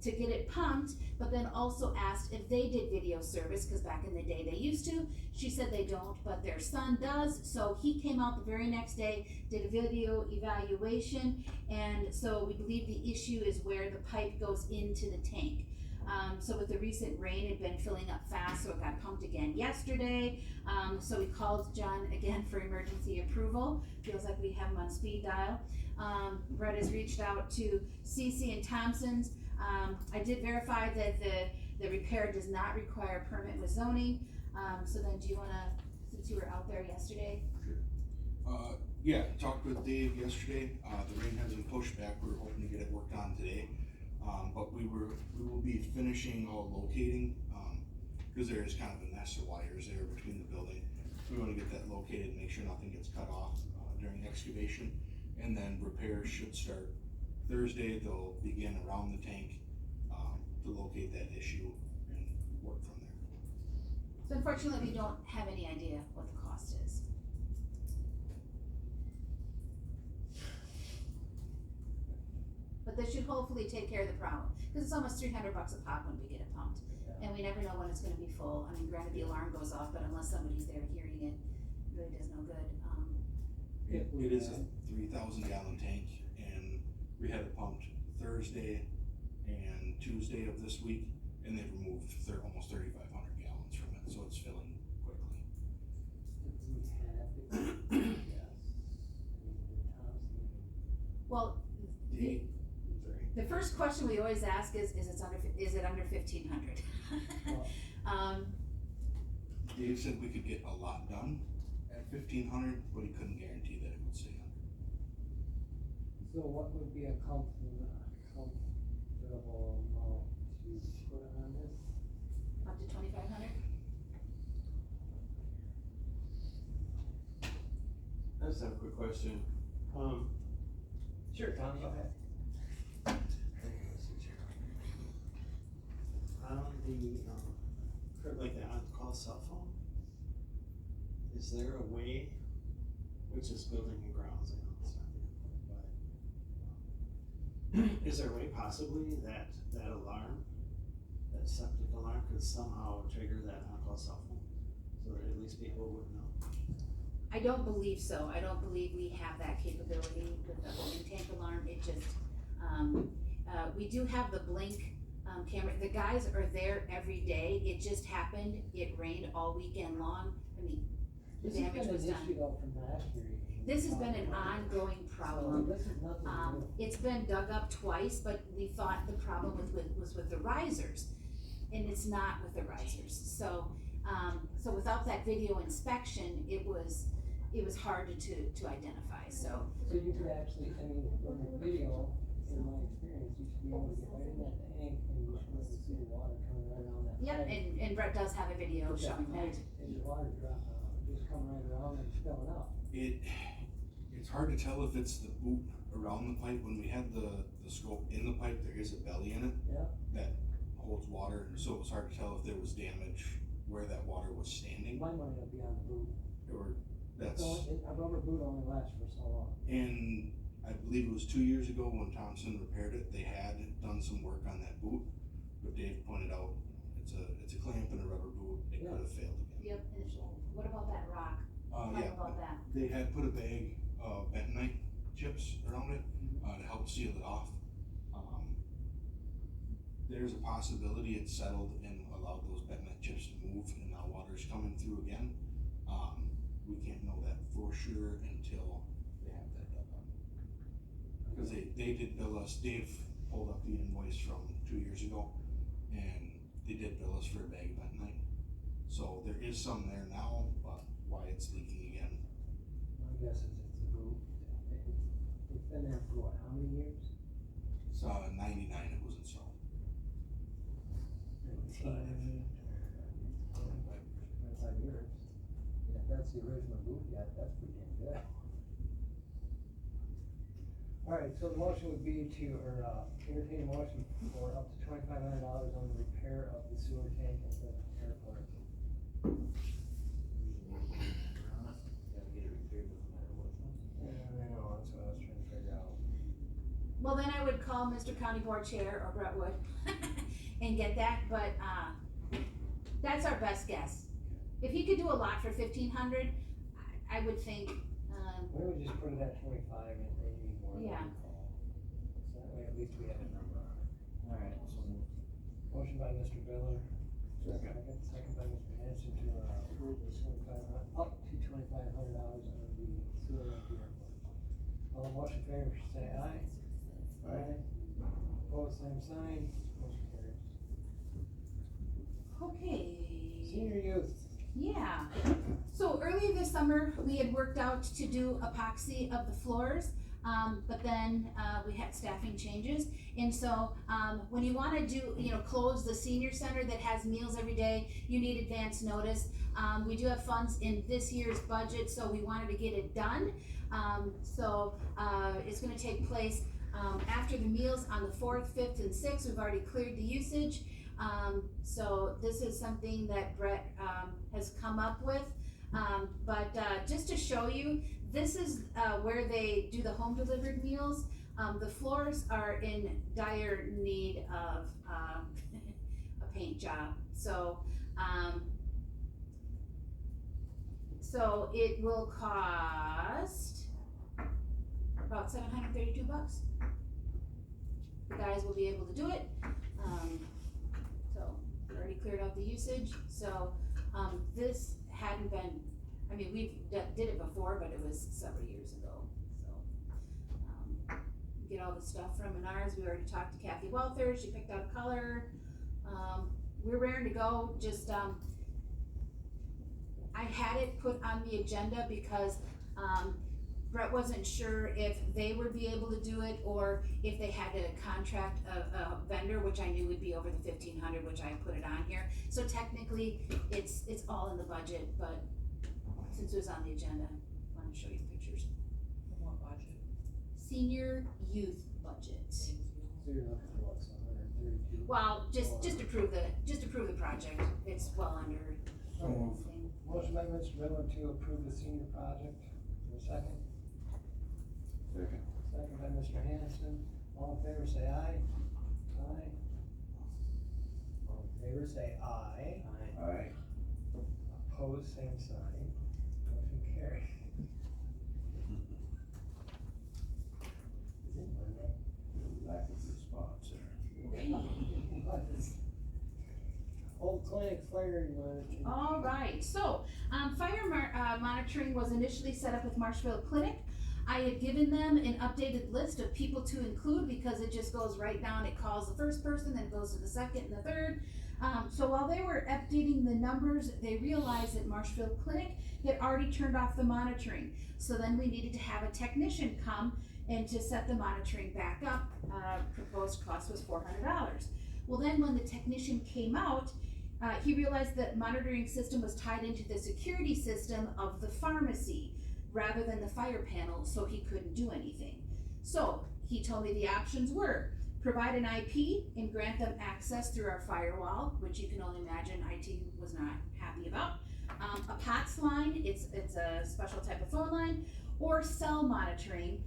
Speaker 4: to get it pumped, but then also asked if they did video service, cause back in the day they used to. She said they don't, but their son does, so he came out the very next day, did a video evaluation, and so we believe the issue is where the pipe goes into the tank. So with the recent rain, it had been filling up fast, so it got pumped again yesterday. So we called John again for emergency approval. Feels like we have him on speed dial. Brett has reached out to CC and Thompson's. I did verify that the repair does not require a permit with zoning. So then do you wanna, since you were out there yesterday?
Speaker 10: Yeah, talked with Dave yesterday, the rain has been pushed back, we were hoping to get it worked on today. But we will be finishing all locating, cause there is kind of a nest of wires there between the building. We wanna get that located, make sure nothing gets cut off, during excavation. And then repairs should start Thursday, they'll begin around the tank, to locate that issue and work from there.
Speaker 4: So unfortunately, we don't have any idea what the cost is. But this should hopefully take care of the problem, cause it's almost $300 a pop when we get it pumped. And we never know when it's gonna be full. I mean, granted, the alarm goes off, but unless somebody's there hearing it, it really does no good.
Speaker 10: It is a 3,000 gallon tank, and we had it pumped Thursday and Tuesday of this week, and they've removed almost 3,500 gallons from it, so it's filling quickly.
Speaker 4: Well, the first question we always ask is it under 1,500?
Speaker 10: Dave said we could get a lot done at 1,500, but he couldn't guarantee that it would stay under.
Speaker 2: So what would be a comfortable amount to put on this?
Speaker 4: Up to 2,500?
Speaker 9: I just have a quick question.
Speaker 2: Sure, Tom, go ahead.
Speaker 9: On the, for like the on-call cell phone, is there a way, which is building and grounds, I know it's not the, but, is there a way possibly that alarm, that septic alarm could somehow trigger that on-call cell phone? So that at least people would know?
Speaker 4: I don't believe so. I don't believe we have that capability with the holding tank alarm. It just, we do have the blink camera. The guys are there every day. It just happened. It rained all weekend long. I mean, the damage was done.
Speaker 2: This has been an issue though from last year.
Speaker 4: This has been an ongoing problem.
Speaker 2: So this is nothing new.
Speaker 4: It's been dug up twice, but we thought the problem was with the risers, and it's not with the risers. So, so without that video inspection, it was hard to identify, so.
Speaker 2: So you could actually, I mean, from the video, in my experience, you should be able to get right in that tank and you should be able to see the water coming right around that
Speaker 4: Yep,
Speaker 2: pipe.
Speaker 4: and Brett does have a video
Speaker 2: With
Speaker 4: showing that.
Speaker 2: pipe and the water drop, just coming right around and filling up.
Speaker 10: It's hard to tell if it's the boot around the pipe. When we had the scope in the pipe, there is a belly in it.
Speaker 2: Yeah.
Speaker 10: That holds water, so it was hard to tell if there was damage where that water was standing.
Speaker 2: Mine might not be on the boot.
Speaker 10: That's,
Speaker 2: A rubber boot only lasts for so long.
Speaker 10: and I believe it was 2 years ago when Thompson repaired it, they had done some work on that boot, but Dave pointed out, it's a clamp and a rubber boot, it could have failed again.
Speaker 4: Yep, and what about that rock? How
Speaker 10: Yeah,
Speaker 4: about that?
Speaker 10: they had put a bag of bentonite chips around it, to help seal it off. There's a possibility it settled and allowed those bentonite chips to move, and now water's coming through again. We can't know that for sure until they have that done up. Cause they did bill us, Dave pulled up the invoice from 2 years ago, and they did bill us for a bag event night. So there is some there now, but why it's leaking again?
Speaker 2: My guess is it's the roof. It's been there for what, how many years?
Speaker 10: It's 99 it was installed.
Speaker 2: 25 years. And if that's the original roof yet, that's pretty damn good. Alright, so the motion would be to, entertain a motion for up to $2,500 on the repair of the sewer tank at the airport.
Speaker 1: Gotta get it repaired no matter what.
Speaker 2: Yeah, I know, that's what I was trying to figure out.
Speaker 4: Well, then I would call Mr. County Board Chair or Brett Wood and get that, but, that's our best guess. If he could do a lot for 1,500, I would think,
Speaker 2: Why don't we just put it at 25 and maybe more than
Speaker 4: Yeah.
Speaker 2: we call? So that way at least we have a number on it.
Speaker 1: Alright, so
Speaker 2: Motion by Mr. Miller.
Speaker 6: Second.
Speaker 2: Second by Mr. Hanson to, approve the up to $2,500 on the sewer at the airport. All in motion favor, say aye. Aye. Opposed, same sign, motion carries.
Speaker 4: okay.
Speaker 2: Senior youth,
Speaker 4: Yeah, so earlier this summer, we had worked out to do epoxy of the floors, but then, we had staffing changes. And so, when you wanna do, close the senior center that has meals every day, you need advance notice. We do have funds in this year's budget, so we wanted to get it done. It's gonna take place, after the meals on the 4th, 5th, and 6th. We've already cleared the usage. So this is something that Brett, has come up with. Just to show you, this is, where they do the home delivered meals. The floors are in dire need of, a paint job. So it will cost about $732. The guys will be able to do it. Already cleared out the usage, so, this hadn't been, we've did it before, but it was several years ago, so. Get all the stuff from Menards, we already talked to Kathy Welther, she picked out a color, we're raring to go, just, I had it put on the agenda because, Brett wasn't sure if they would be able to do it, or if they had to contract a vendor, which I knew would be over the 1,500, which I put it on here. So technically, it's all in the budget, but since it was on the agenda, I wanted to show you pictures.
Speaker 3: What budget?
Speaker 4: Senior youth budget.
Speaker 2: so you're looking for what, so 132?
Speaker 4: Well, just approve the project, it's well under.
Speaker 6: So moved.
Speaker 2: Motion by Mr. Miller to approve the senior project, for a second.
Speaker 6: Second.
Speaker 2: Second by Mr. Hanson, all in favor say aye. Aye. All in favor say aye.
Speaker 6: Aye.
Speaker 2: Opposed, same sign. Motion carried. Is it Monday?
Speaker 6: Lack of response there.
Speaker 2: What is- Old clinic fire monitoring.
Speaker 4: All right, so, monitoring was initially set up with Marshfield Clinic. I had given them an updated list of people to include because it just goes right down, it calls the first person, then it goes to the second and the third. So while they were updating the numbers, they realized that Marshfield Clinic had already turned off the monitoring. So then we needed to have a technician come and to set the monitoring back up. Proposed cost was $400. Well, then when the technician came out, he realized that monitoring system was tied into the security system of the pharmacy rather than the fire panel, so he couldn't do anything. So he told me the options were provide an IP and grant them access through our firewall, which you can only imagine IT was not happy about. A POTS line, it's a special type of phone line, or cell monitoring,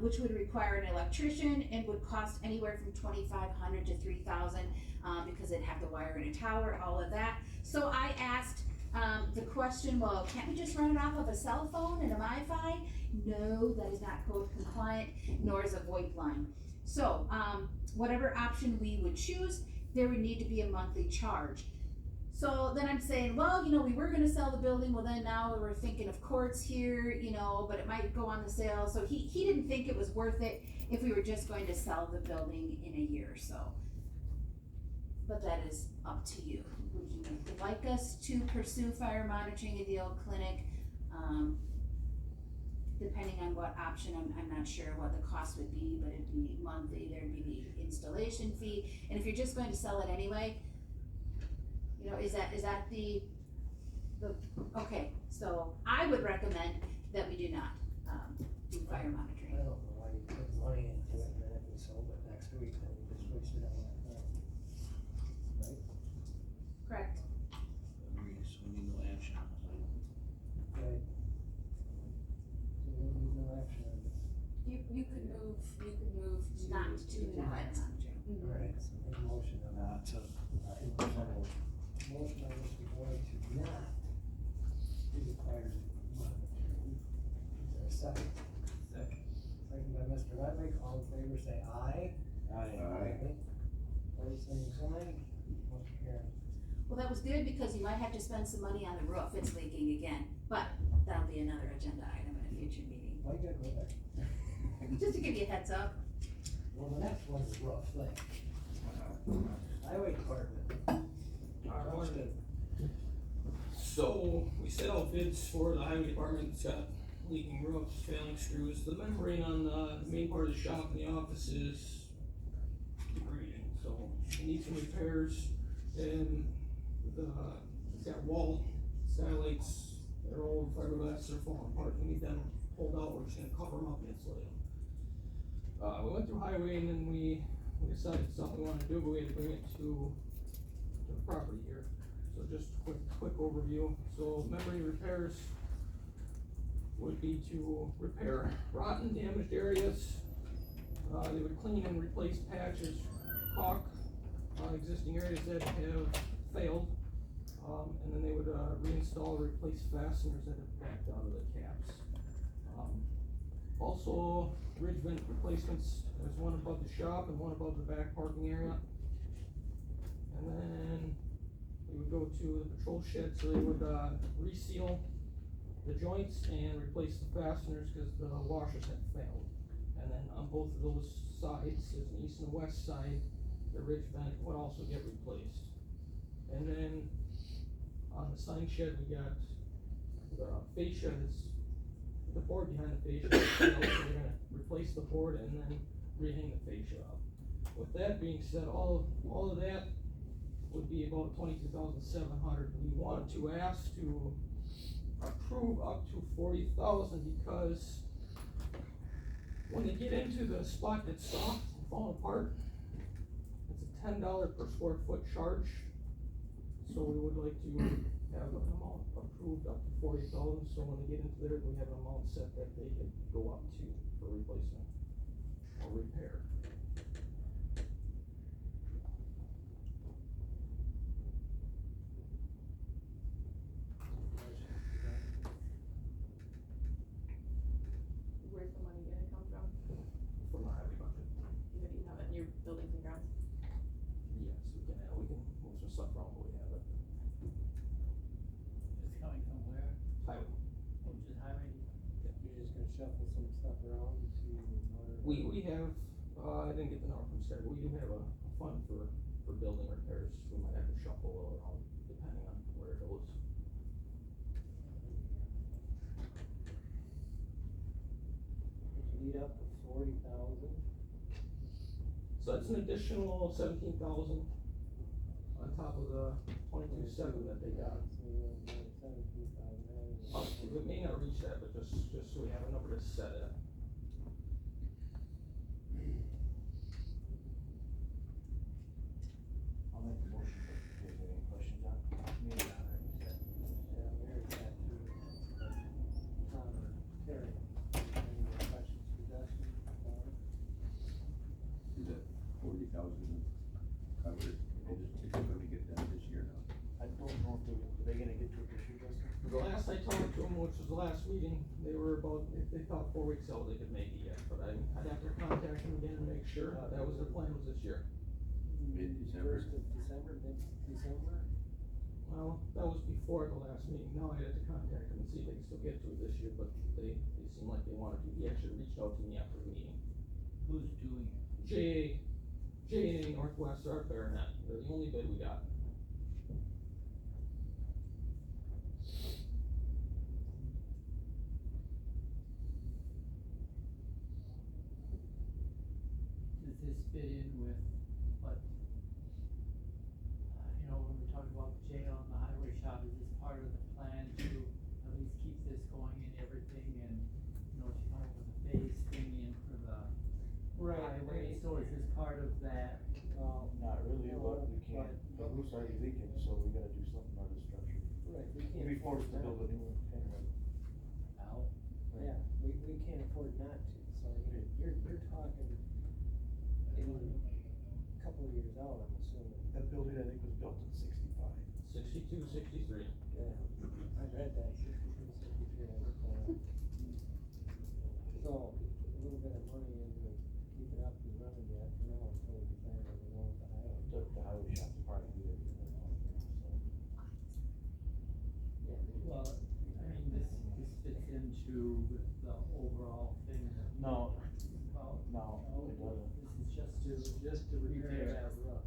Speaker 4: which would require an electrician and would cost anywhere from $2,500 to $3,000 because they'd have to wire in a tower, all of that. So I asked the question, well, can't we just run it off of a cell phone and a MiFi? No, that is not code compliant, nor is a VoIP line. So whatever option we would choose, there would need to be a monthly charge. So then I'm saying, well, we were gonna sell the building, well then now we were thinking of courts here, but it might go on the sale. So he didn't think it was worth it if we were just going to sell the building in a year or so. but that is up to you. Would you like us to pursue fire monitoring at the old clinic? Depending on what option, I'm not sure what the cost would be, but it'd be monthly, there'd be the installation fee, and if you're just going to sell it anyway, you know, is that the, okay, so I would recommend that we do not, do fire
Speaker 2: I
Speaker 4: monitoring.
Speaker 2: don't know why you put money into it and then if we sold it next week, then we just wasted all that time. Right?
Speaker 4: Correct.
Speaker 1: Agreed, so we need no action.
Speaker 2: Right. So we need no action on this.
Speaker 8: You could move to
Speaker 4: Not to do
Speaker 8: not.
Speaker 4: fire monitoring.
Speaker 2: Alright, so make a motion on that. Motion on Mr. Boyd to not do the fire monitoring. Is there a second?
Speaker 7: Second.
Speaker 2: Second by Mr. Ludwig, all in favor say aye.
Speaker 6: Aye.
Speaker 2: Opposed, same sign, motion carried.
Speaker 4: Well, that was good, because you might have to spend some money on the roof, it's leaking again, but that'll be another agenda item in a future meeting,
Speaker 2: Why you gotta go there?
Speaker 4: just to give you a heads up.
Speaker 2: Well, the next one's a rough thing. Highway department. Rusted.
Speaker 11: So, we set out bids for the highway department. It's got leaking roofs, failing screws. The membrane on the main part of the shop and the office is degrading, so it needs some repairs. And it's got wall skylights that are old, fiberglass, they're falling apart. We need them pulled out. We're just gonna cover them up and insulate them. We went through highway, and then we decided something we wanted to do, but we had to bring it to the property here. So just quick overview. So memory repairs would be to repair rotten, damaged areas. They would clean and replace patches, caulk, existing areas that have failed. And then they would reinstall or replace fasteners that have backed out of the caps. Also, ridge vent replacements. There's one above the shop and one above the back parking area. And then we would go to the patrol shed, so they would reseal the joints and replace the fasteners because the washers had failed. And then on both of those sides, there's an east and a west side, the ridge vent would also get replaced. And then on the sign shed, we got the fascia, that's the board behind the fascia, so we're gonna replace the board and then rehang the fascia up. With that being said, all of that would be about $22,700. We wanted to ask to approve up to $40,000 because when they get into the spot that's soft and falling apart, it's a $10 per square foot charge. So we would like to have an amount approved up to $40,000, so when they get into there, we have an amount set that they could go up to for replacement or repair.
Speaker 8: Where's the money gonna come from?
Speaker 11: From the highway budget.
Speaker 8: You have it in your buildings and grounds?
Speaker 11: Yes, we can move some stuff around, but we have it.
Speaker 7: It's coming from where?
Speaker 11: Highway.
Speaker 7: Which is highway?
Speaker 2: You're just gonna shuffle some stuff around to order.
Speaker 11: We have, I didn't get the number from Sarah, but we do have a fund for building repairs. We might have to shuffle a little around depending on where it goes.
Speaker 2: Lead up to 40,000.
Speaker 11: So that's an additional 17,000 on top of the 22,700 that they got.
Speaker 2: So we're going 17,000.
Speaker 11: It may not reach that, but just so we have a number to set it.
Speaker 1: I'll make the motion, but if you have any questions on it, maybe not, or you said.
Speaker 2: Yeah, Mary's got to, Tom or Terry, any more questions, suggestions?
Speaker 6: Is that 40,000 covered? It's gonna get done this year now.
Speaker 1: I don't know if they're gonna get to it this year, Justin?
Speaker 11: The last I talked to them, which was the last meeting, they were about, they thought 4 weeks out they could make it yet, but I'd have to contact them again and make sure. That was their plan, was this year.
Speaker 6: Mid-December.
Speaker 2: First of December, mid-December?
Speaker 11: Well, that was before the last meeting. Now I had to contact them and see if they can still get to it this year, but they seem like they wanted to. He actually reached out to me after the meeting.
Speaker 7: Who's doing it?
Speaker 11: JA J&A Northwest are Baronet, they're the only bid we got.
Speaker 7: Does this fit in with what, you know, when we talk about the jail and the highway shop, is this part of the plan to at least keep this going and everything and, you know, to come up with a phase thing in for the highway, so is this part of that?
Speaker 2: Well,
Speaker 1: Not really,
Speaker 2: no,
Speaker 1: but we can't, the
Speaker 2: but-
Speaker 1: roof's already leaking, so we gotta do something about the structure.
Speaker 2: Right, we can't.
Speaker 1: We'll be forced to build a new one anyway.
Speaker 7: Now,
Speaker 2: Yeah, we can't afford not to, so I mean, you're talking in a couple of years out, I'm assuming.
Speaker 1: That building, I think, was built in 65.
Speaker 11: 62, 63.
Speaker 2: Yeah, I read that, 62, 63, I looked that up. So, a little bit of money into keep it up and running yet, for now, until we decide where we're going with the highway.
Speaker 1: The highway shop will probably be there.
Speaker 2: Yeah,
Speaker 7: well, I mean, this fits into with the overall thing that we
Speaker 1: No.
Speaker 7: talked about.
Speaker 1: No, it doesn't.
Speaker 7: This is
Speaker 2: just to repair
Speaker 7: Repair.
Speaker 2: that roof,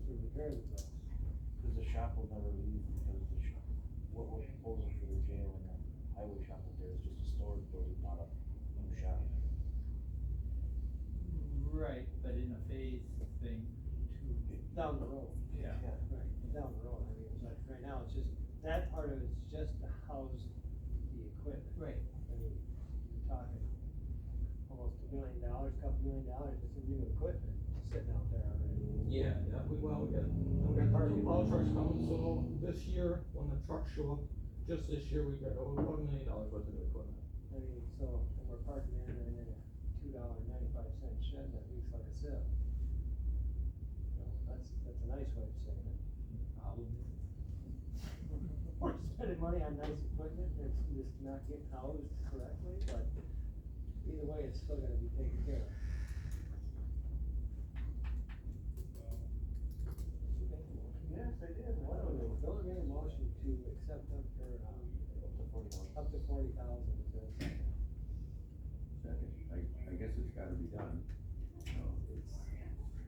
Speaker 2: to repair the roof.
Speaker 1: Cause the shop will never leave, because the shop, what we're proposing for the jail and the highway shop up there is just a storage building, not a new shop.
Speaker 7: right, but in a phase thing to,
Speaker 2: Down the road.
Speaker 7: yeah.
Speaker 2: Right, down the road, I mean, but right now, it's just, that part of it's just to house the equipment.
Speaker 7: Right.
Speaker 2: I mean, you're talking almost $1 million, couple $1 million, just in new equipment sitting out there already.
Speaker 11: Yeah, we got parking plow trucks coming, so this year, when the trucks show up, just this year, we got over $1 million worth of new equipment.
Speaker 2: I mean, so, and we're parking in a $2.95 shed that leaks like a sieve. So, that's a nice way of saying it. We're spending money on nice equipment, it's just not getting housed correctly, but either way, it's still gonna be taken care of.
Speaker 1: Yes, I did.
Speaker 2: Don't get a motion to accept them for, up to 40,000, is there a second?
Speaker 6: Second, I guess it's gotta be done.
Speaker 2: It's,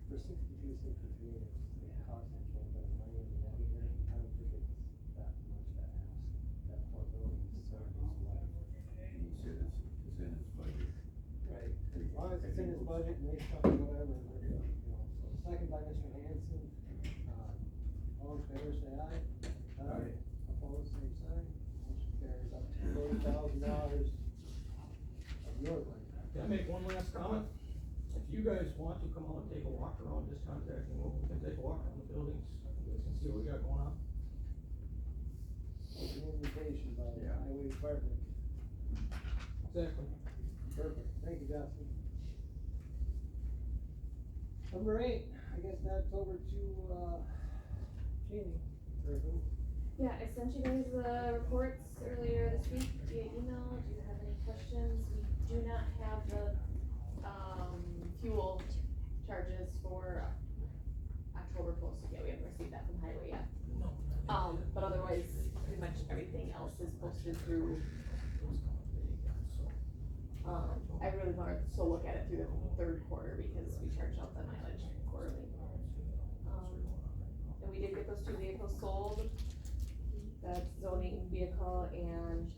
Speaker 2: for 62, 63, it's costing a little bit of money in that year, I don't think it's that much to ask, that poor building is so life.
Speaker 6: He said it's in his budget.
Speaker 2: Right, as long as it's in his budget and they cover whatever, we're good, you know, so second by Mr. Hanson, all in favor, say aye.
Speaker 6: Aye.
Speaker 2: Opposed, same sign, motion carries up to $40,000 of your money.
Speaker 11: Can I make one last comment? If you guys want to come out and take a walk around, just contact me, we can take a walk around the buildings, you guys can see what we got going on.
Speaker 2: An invitation by the
Speaker 6: Yeah.
Speaker 2: highway department.
Speaker 11: Exactly.
Speaker 2: Perfect, thank you, Justin. Number 8, I guess that's over to, Jamie, or who?
Speaker 8: Yeah, I sent you guys the reports earlier this week via email. Do you have any questions? We do not have the, fuel charges for October posted yet. We haven't received that from highway yet.
Speaker 11: No.
Speaker 8: But otherwise, pretty much everything else is posted through, I really wanted to look at it through the third quarter because we charge out the mileage quarterly. And we did get those 2 vehicles sold. That's zoning vehicle and,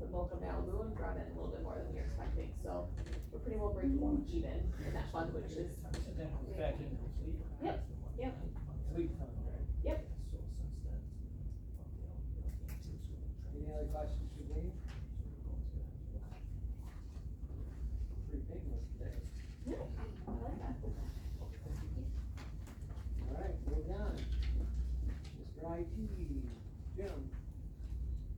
Speaker 8: the Mocha Malibu, and brought in a little bit more than we were expecting, so we're pretty well breaking even in that fund, which is,
Speaker 7: And then it's back in complete.
Speaker 8: Yep, yep.
Speaker 2: Sweet fun, right?
Speaker 8: Yep.
Speaker 2: Any other questions for Dave? Pretty painless today.
Speaker 8: Yeah, I like that.
Speaker 2: Alright, moving on. Mr. IT, Jim.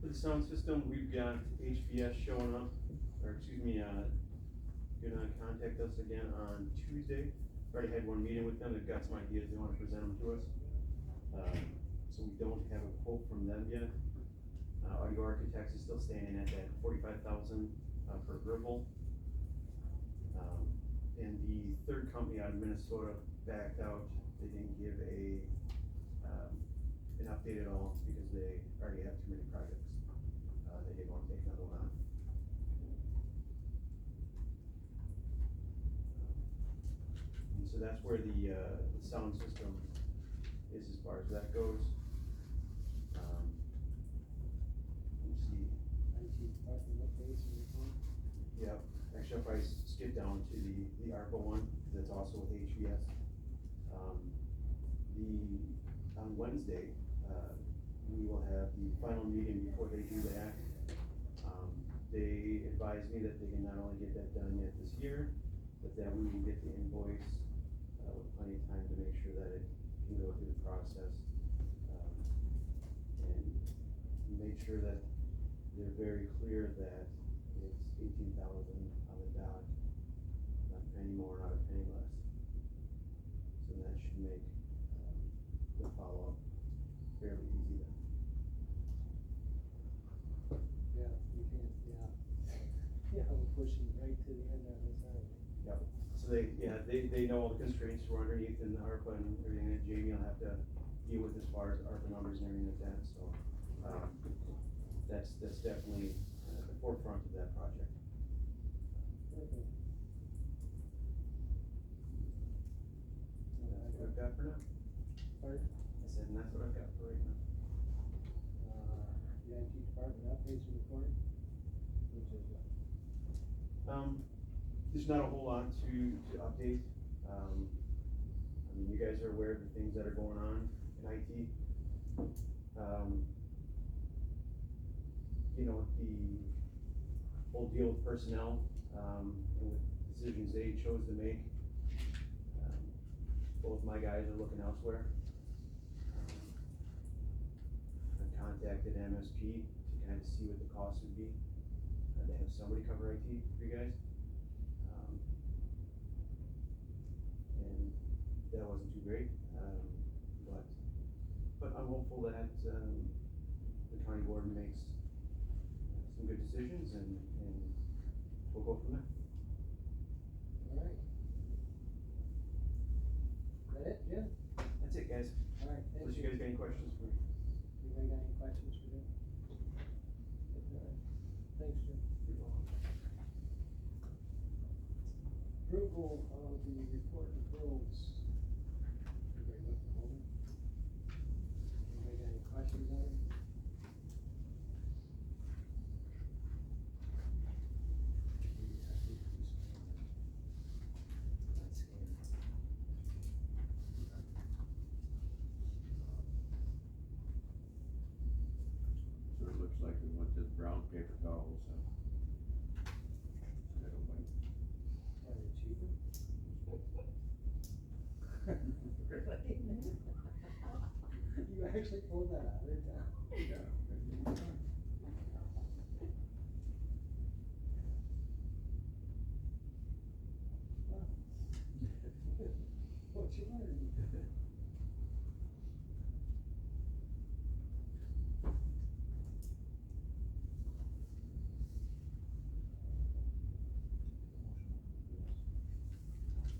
Speaker 12: For the sound system, we've got HVS showing up, or excuse me, gonna contact us again on Tuesday. Already had one meeting with them, they've got some ideas, they wanna present them to us. So we don't have a quote from them yet. Audio Architects is still standing at that 45,000, per Ripple. And the third company out of Minnesota backed out, they didn't give an update at all, because they already have too many projects. They didn't want to take another one on. And so so that's where the sound system is as far as that goes. Let's see,
Speaker 2: IT department updates and report.
Speaker 12: yep, actually if I skip down to the ARPA one, that's also with HVS. On Wednesday, we will have the final meeting before they do that. They advised me that they can not only get that done yet this year, but that we will get the invoice, with plenty of time to make sure that it can go through the process. And make sure that they're very clear that it's 18,000 on the dot, not a penny more, not a penny less. So that should make, the follow-up fairly easy then.
Speaker 2: Yeah, you can't, yeah. Yeah, we're pushing right to the end of this, aren't we?
Speaker 12: Yep, so they know all the constraints we're underneath in the ARPA and everything that Jamie will have to deal with as far as ARPA numbers and everything like that, so, that's definitely at the forefront of that project.
Speaker 2: Perfect.
Speaker 12: That's what I've got for now.
Speaker 2: Pardon?
Speaker 12: I said, and that's what I've got for right now.
Speaker 2: The IT department updates and report, which is,
Speaker 12: There's not a whole lot to update. I mean, you guys are aware of the things that are going on in IT. You know, the whole deal with personnel, and with decisions they chose to make. Both my guys are looking elsewhere. I contacted MSP to kind of see what the cost would be, to have somebody cover IT for you guys. And that wasn't too great, but I'm hopeful that, the county board makes some good decisions and we'll go from there.
Speaker 2: alright. Is that it, Jim?
Speaker 12: That's it, guys.
Speaker 2: Alright, thank
Speaker 12: Unless you
Speaker 2: you.
Speaker 12: guys got any questions for me.
Speaker 2: Anybody got any questions for Jim? Thanks, Jim. Approval of the report of bills. Everybody look them over? Anybody got any questions on it?
Speaker 6: So it looks like we want this brown paper towels and. I don't mind.
Speaker 2: Are they cheaper? You actually pulled that out of their town?
Speaker 6: Yeah.
Speaker 2: What you learned?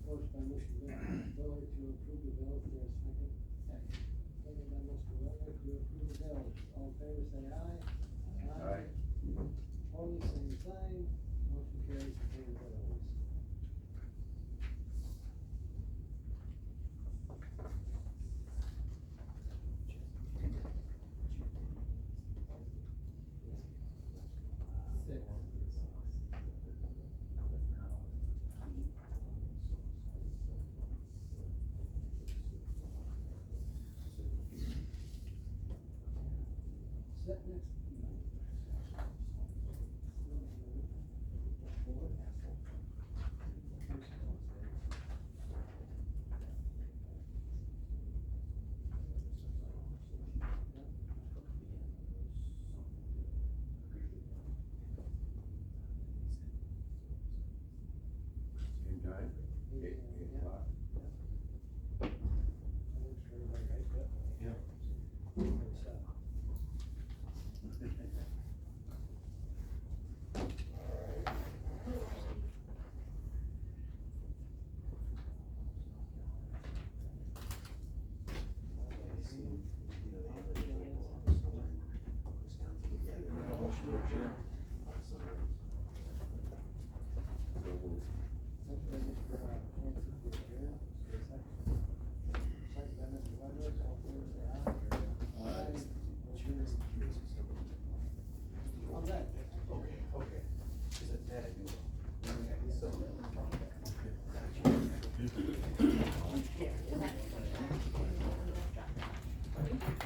Speaker 2: Motion by Mr. Miller to approve the bills, is there a second? Second by Mr. Miller to approve the bills, all in favor say aye.
Speaker 6: Aye.
Speaker 2: Opposed, same sign, motion carries to pay the bills. Set next